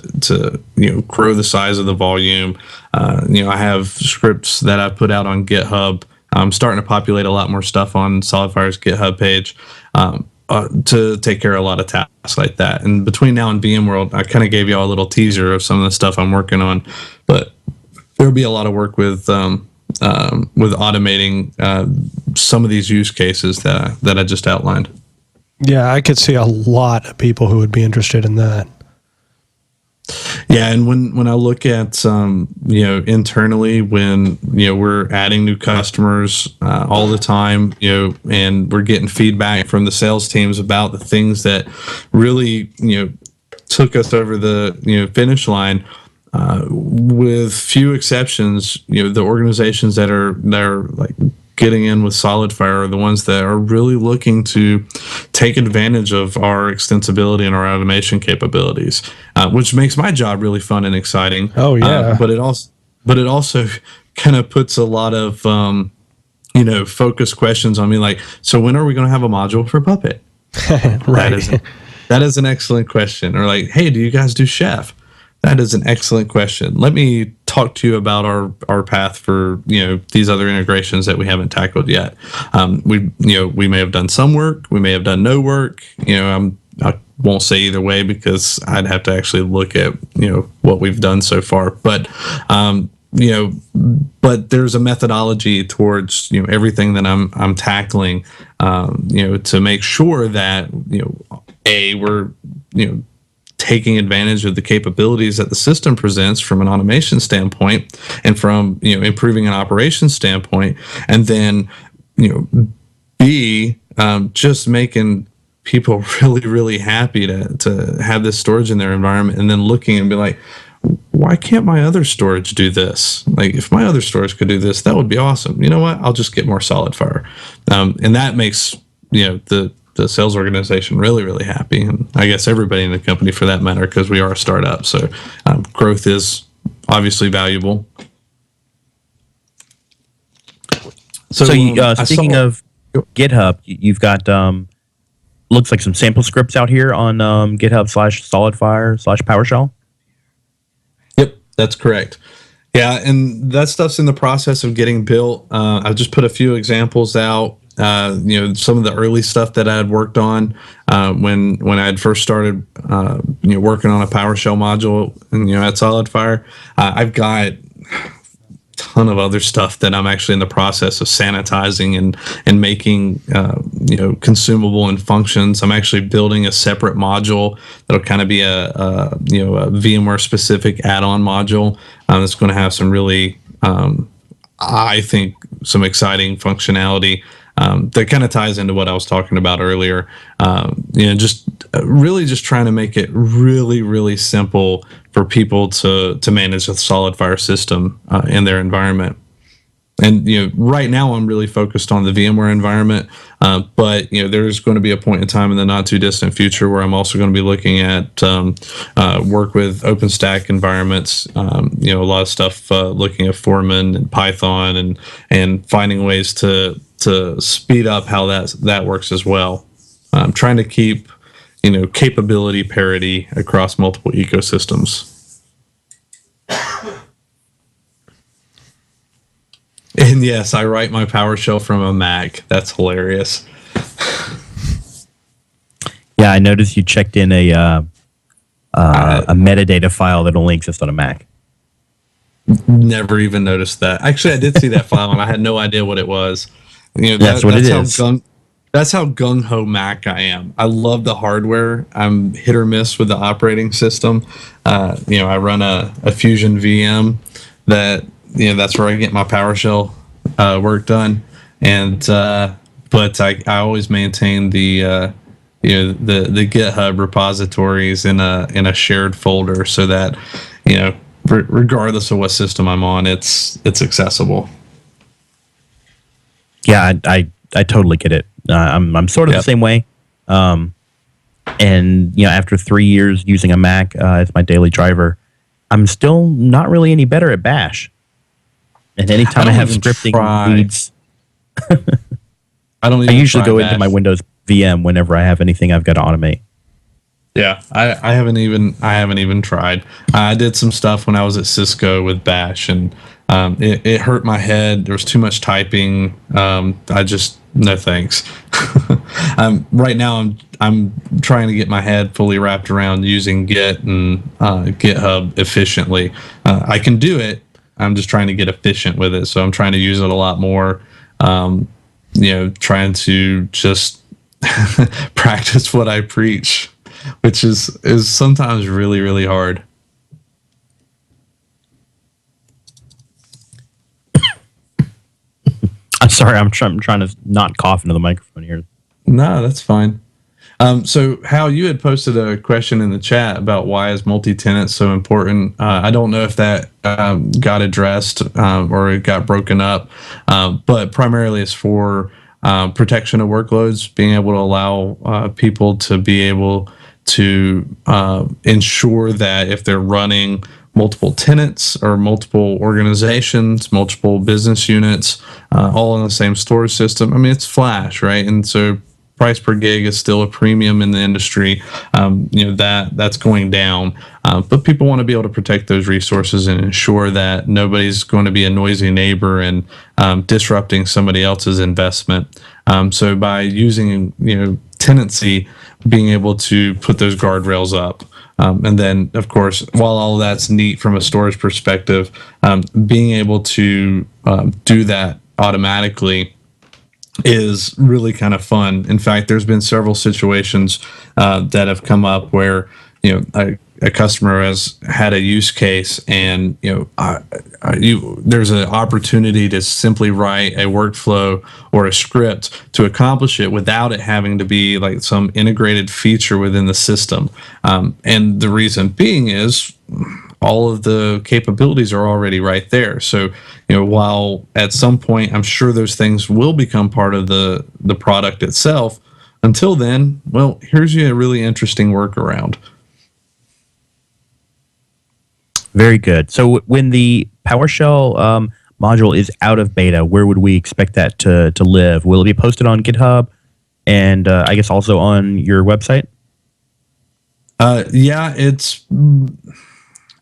grow the size of the volume. I have scripts that I put out on GitHub. I'm starting to populate a lot more stuff on SolidFire's GitHub page to take care of a lot of tasks like that. And between now and VMworld, I kind of gave you all a little teaser of some of the stuff I'm working on, but there'll be a lot of work with automating some of these use cases that I just outlined. Yeah, I could see a lot of people who would be interested in that. Yeah, and when I look at internally, when we're adding new customers all the time, and we're getting feedback from the sales teams about the things that really took us over the finish line. With few exceptions, the organizations that are like getting in with SolidFire are the ones that are really looking to take advantage of our extensibility and our automation capabilities, which makes my job really fun and exciting. Oh, yeah. But it also kind of puts a lot of focused questions on me, like, so when are we going to have a module for Puppet? Right. That is an excellent question. Or like, hey, do you guys do Chef? That is an excellent question. Let me talk to you about our path for these other integrations that we haven't tackled yet. We may have done some work, we may have done no work. I won't say either way because I'd have to actually look at what we've done so far. But but there's a methodology towards everything that I'm tackling, to make sure that we're taking advantage of the capabilities that the system presents from an automation standpoint and from improving an operations standpoint, and then B, just making people really, really happy to have this storage in their environment, and then looking and be like, why can't my other storage do this? Like, if my other storage could do this, that would be awesome. You know what? I'll just get more SolidFire. And that makes, the sales organization really, really happy. And I guess everybody in the company for that matter, because we are a startup. So growth is obviously valuable. Speaking of GitHub, you've got, looks like some sample scripts out here on GitHub/SolidFire/PowerShell. Yep, that's correct. Yeah, and that stuff's in the process of getting built. I've just put a few examples out. Some of the early stuff that I had worked on when I had first started, working on a PowerShell module, and at SolidFire. I've got a ton of other stuff that I'm actually in the process of sanitizing and making, consumable and functions. I'm actually building a separate module that'll kind of be a VMware specific add-on module that's going to have some really, I think, some exciting functionality. That kind of ties into what I was talking about earlier. Just trying to make it really, really simple for people to manage a SolidFire system in their environment. And right now I'm really focused on the VMware environment, but there's going to be a point in time in the not too distant future where I'm also going to be looking at work with OpenStack environments. A lot of stuff looking at Foreman and Python and finding ways to speed up how that works as well. I'm trying to keep capability parity across multiple ecosystems. And yes, I write my PowerShell from a Mac. That's hilarious. Yeah, I noticed you checked in a metadata file that only exists on a Mac. Never even noticed that. Actually, I did see that file and I had no idea what it was. That's what it is. That's how gung-ho Mac I am. I love the hardware. I'm hit or miss with the operating system. I run a Fusion VM that's where I get my PowerShell work done. And but I always maintain the GitHub repositories in a shared folder so that regardless of what system I'm on, it's accessible. Yeah, I totally get it. I'm sort of the same way. And after 3 years using a Mac as my daily driver, I'm still not really any better at Bash. And anytime I have scripting needs, I usually go into my Windows VM whenever I have anything I've got to automate. Yeah, I haven't even tried. I did some stuff when I was at Cisco with Bash, and it hurt my head. There was too much typing. I just no thanks. Right now I'm trying to get my head fully wrapped around using Git and GitHub efficiently. I can do it. I'm just trying to get efficient with it. So I'm trying to use it a lot more. Trying to just practice what I preach, which is sometimes really, really hard. I'm sorry, I'm trying to not cough into the microphone here. No, that's fine. So Hal, you had posted a question in the chat about why is multi-tenant so important. I don't know if that got addressed or it got broken up, but primarily it's for protection of workloads, being able to allow people to be able to ensure that if they're running multiple tenants or multiple organizations, multiple business units, all in the same storage system. I mean, it's Flash, right? And so price per gig is still a premium in the industry. That's going down, but people want to be able to protect those resources and ensure that nobody's going to be a noisy neighbor and disrupting somebody else's investment. So by using tenancy, being able to put those guardrails up. And then, of course, while all of that's neat from a storage perspective, being able to do that automatically is really kind of fun. In fact, there's been several situations that have come up where a customer has had a use case, and there's an opportunity to simply write a workflow or a script to accomplish it without it having to be like some integrated feature within the system. And the reason being is all of the capabilities are already right there. So, while at some point I'm sure those things will become part of the product itself, until then, well, here's a really interesting workaround. Very good. So when the PowerShell module is out of beta, where would we expect that to live? Will it be posted on GitHub and I guess also on your website? Yeah, it's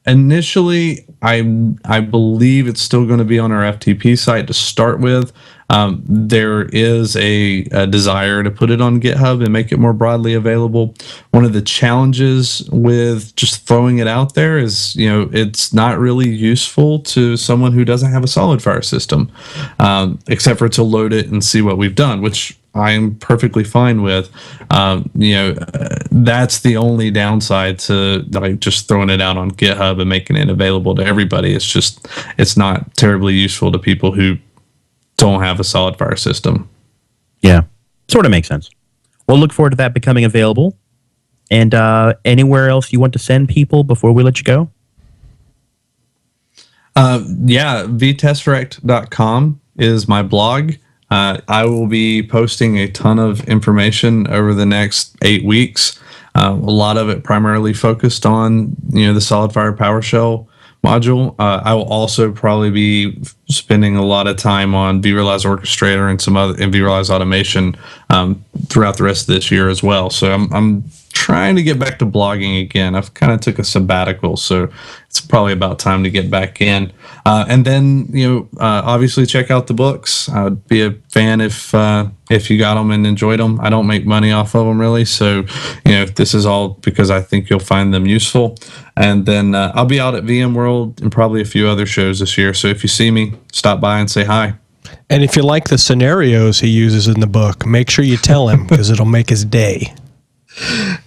initially, I believe it's still going to be on our FTP site to start with. There is a desire to put it on GitHub and make it more broadly available. One of the challenges with just throwing it out there is, it's not really useful to someone who doesn't have a SolidFire system, except for to load it and see what we've done, which I'm perfectly fine with. That's the only downside to like just throwing it out on GitHub and making it available to everybody. It's not terribly useful to people who don't have a SolidFire system. Yeah, sort of makes sense. We'll look forward to that becoming available. And anywhere else you want to send people before we let you go? vtestdirect.com is my blog. I will be posting a ton of information over the next 8 weeks. A lot of it primarily focused on the SolidFire PowerShell module. I will also probably be spending a lot of time on vRealize Orchestrator and some other vRealize automation throughout the rest of this year as well. So I'm trying to get back to blogging again. I've kind of took a sabbatical, so it's probably about time to get back in. And then obviously check out the books. I would be a fan if you got them and enjoyed them. I don't make money off of them really, so this is all because I think you'll find them useful. And then I'll be out at VMworld and probably a few other shows this year. So if you see me, stop by and say hi. And if you like the scenarios he uses in the book, make sure you tell him because it'll make his day.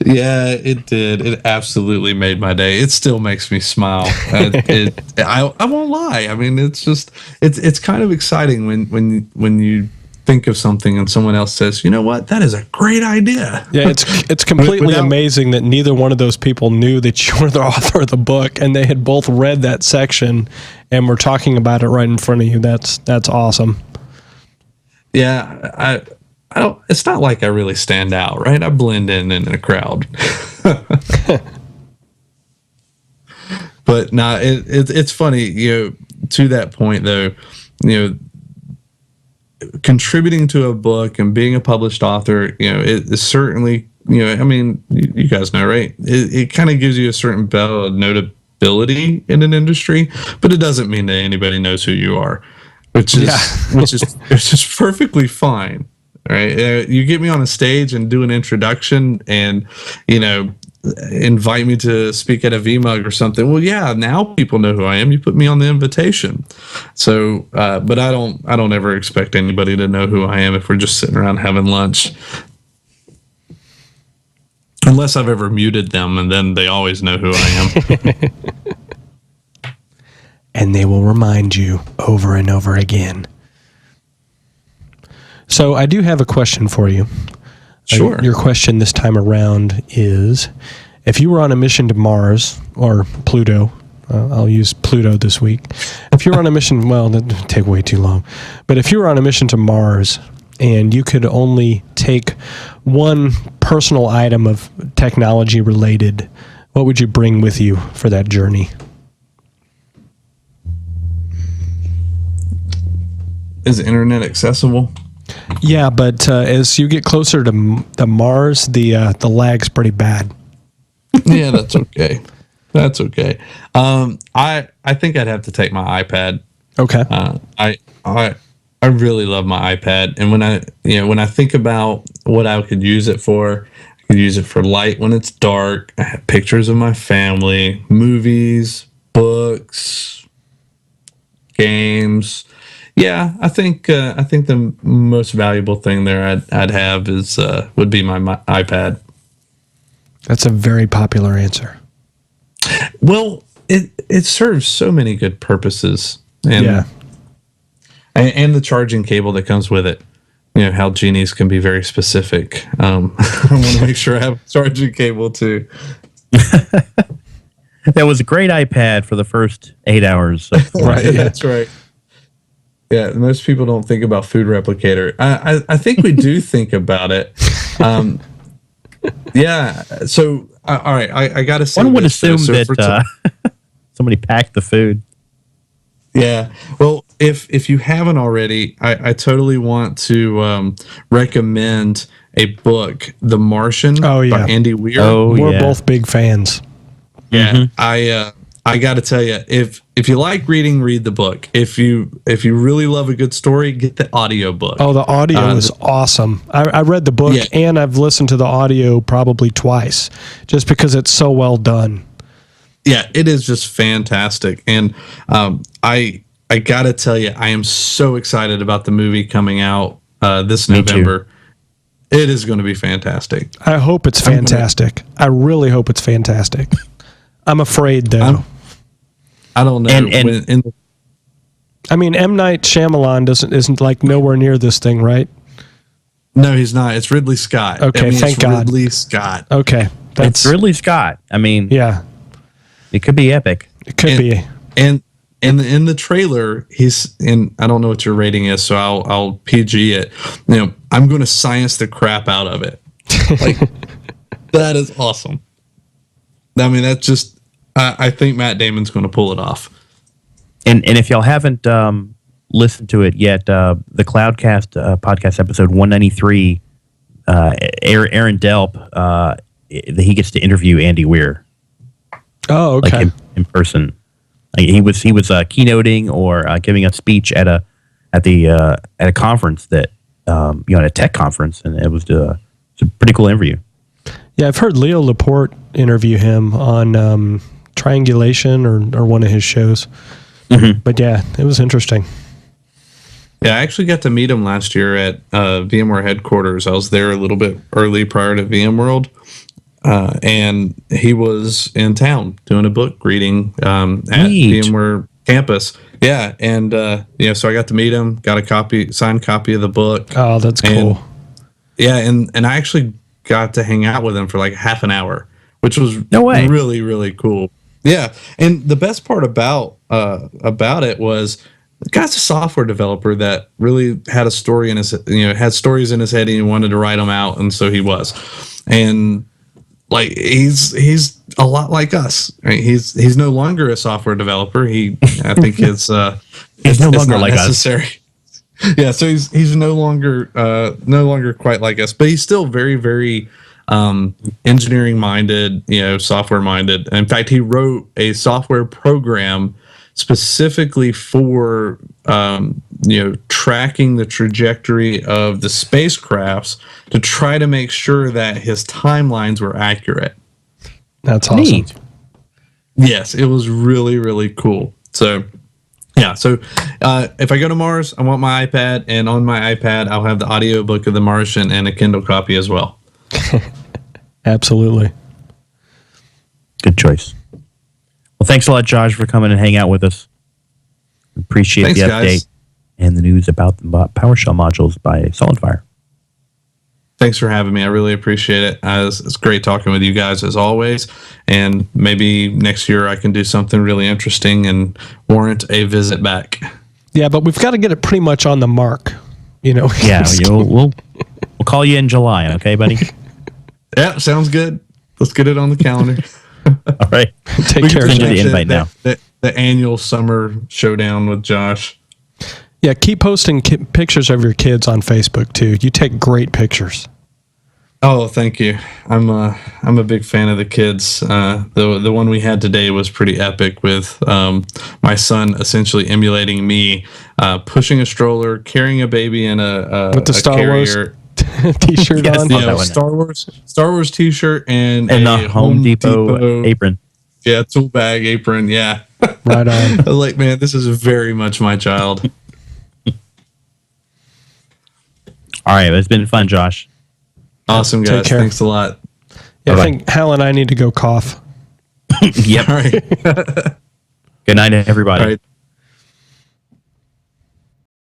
Yeah, it did. It absolutely made my day. It still makes me smile. I won't lie. I mean, it's kind of exciting when you think of something and someone else says, you know what, that is a great idea. Yeah, it's completely amazing that neither one of those people knew that you were the author of the book, and they had both read that section and were talking about it right in front of you. That's awesome. Yeah, I don't. It's not like I really stand out, right? I blend in a crowd. But nah, it's funny, to that point though, contributing to a book and being a published author, it is certainly, I mean, you guys know, right? It kind of gives you a certain notability in an industry, but it doesn't mean that anybody knows who you are, which is perfectly fine. Right? You get me on a stage and do an introduction and, invite me to speak at a VMUG or something. Well, yeah, now people know who I am. You put me on the invitation. So, but I don't ever expect anybody to know who I am if we're just sitting around having lunch. Unless I've ever muted them, and then they always know who I am. And they will remind you over and over again. So I do have a question for you. Sure. Your question this time around is, if you were on a mission to Mars or Pluto, I'll use Pluto this week. If you were on a mission, well, that would take way too long. But if you were on a mission to Mars and you could only take one personal item of technology related, what would you bring with you for that journey? Is the internet accessible? Yeah, but as you get closer to the Mars, the lag's pretty bad. Yeah, that's okay. That's okay. I think I'd have to take my iPad. Okay. I really love my iPad, and when I think about what I could use it for, I could use it for light when it's dark. I have pictures of my family, movies, books, games. Yeah, I think the most valuable thing there I'd have is would be my iPad. That's a very popular answer. Well, it serves so many good purposes, and and the charging cable that comes with it. You know how genies can be very specific. I want to make sure I have a charging cable too. That was a great iPad for the first 8 hours. Right, that's right. Yeah, most people don't think about Food Replicator. I think we do think about it. Yeah. So, all right, I got to say, one would assume that somebody packed the food. Yeah. Well, if you haven't already, I totally want to recommend a book, The Martian by Andy Weir. We're both big fans. Yeah. Mm-hmm. I got to tell you, if you like reading, read the book. If you really love a good story, get the audio book. Oh, the audio is awesome. I read the book and I've listened to the audio probably twice just because it's so well done. Yeah, it is just fantastic. And I got to tell you, I am so excited about the movie coming out this November. Too. It is going to be fantastic. I hope it's fantastic. I really hope it's fantastic. I'm afraid, though. I don't know. I mean, M. Night Shyamalan isn't like nowhere near this thing, right? No, he's not. It's Ridley Scott. Okay, thank God. Ridley Scott. Okay, it's Ridley Scott. I mean, yeah, it could be epic. It could be. And in the trailer, I don't know what your rating is, so I'll PG it. I'm going to science the crap out of it. Like that is awesome. I mean, that's just. I think Matt Damon's going to pull it off. And if y'all haven't listened to it yet, the Cloudcast podcast episode 193, Aaron Delp, he gets to interview Andy Weir. Oh, okay. Like in person. He was keynoting or giving a speech at a conference that at a tech conference, and it was it's a pretty cool interview. Yeah, I've heard Leo Laporte interview him on Triangulation or one of his shows. Mm-hmm. But yeah, it was interesting. Yeah, I actually got to meet him last year at VMware headquarters. I was there a little bit early prior to VMworld, and he was in town doing a book reading at VMware campus. Yeah, and so I got to meet him, got a signed copy of the book. Oh, that's cool. Yeah, and I actually got to hang out with him for like half an hour, which was really, really cool. Yeah, and the best part about it was the guy's a software developer that really had a story in his, had stories in his head and he wanted to write them out, and so he was. And like he's a lot like us, right? He's no longer a software developer. I think he's no longer like necessary. Us. Yeah, so he's no longer quite like us, but he's still very, very engineering minded, software minded. In fact, he wrote a software program specifically for tracking the trajectory of the spacecrafts to try to make sure that his timelines were accurate. That's awesome. Neat. Yes, it was really, really cool. So yeah, so if I go to Mars, I want my iPad, and on my iPad, I'll have the audiobook of The Martian and a Kindle copy as well. Absolutely. Good choice. Well, thanks a lot, Josh, for coming and hang out with us. Appreciate the update guys. And the news about the PowerShell modules by SolidFire. Thanks for having me. I really appreciate it. It's great talking with you guys as always. And maybe next year I can do something really interesting and warrant a visit back. Yeah, but we've got to get it pretty much on the mark. Yeah, we'll call you in July, okay, buddy? Yeah, sounds good. Let's get it on the calendar. All right. Take care. Send you the invite now. The annual summer showdown with Josh. Yeah, keep posting pictures of your kids on Facebook too. You take great pictures. Oh, thank you. I'm a big fan of the kids. The one we had today was pretty epic with my son essentially emulating me, pushing a stroller, carrying a baby in With the a Star carrier. Wars t-shirt Yes, on. yeah. Yeah, Star Wars t-shirt and And a the Home Depot apron. Yeah, tool bag apron. Yeah. Right on. I was like, man, this is very much my child. All right, it's been fun, Josh. Awesome, Take guys. care. Thanks a lot. Yeah, I Bye-bye. think Hal and I need to go cough. Yep. All right. Good night, everybody. All right.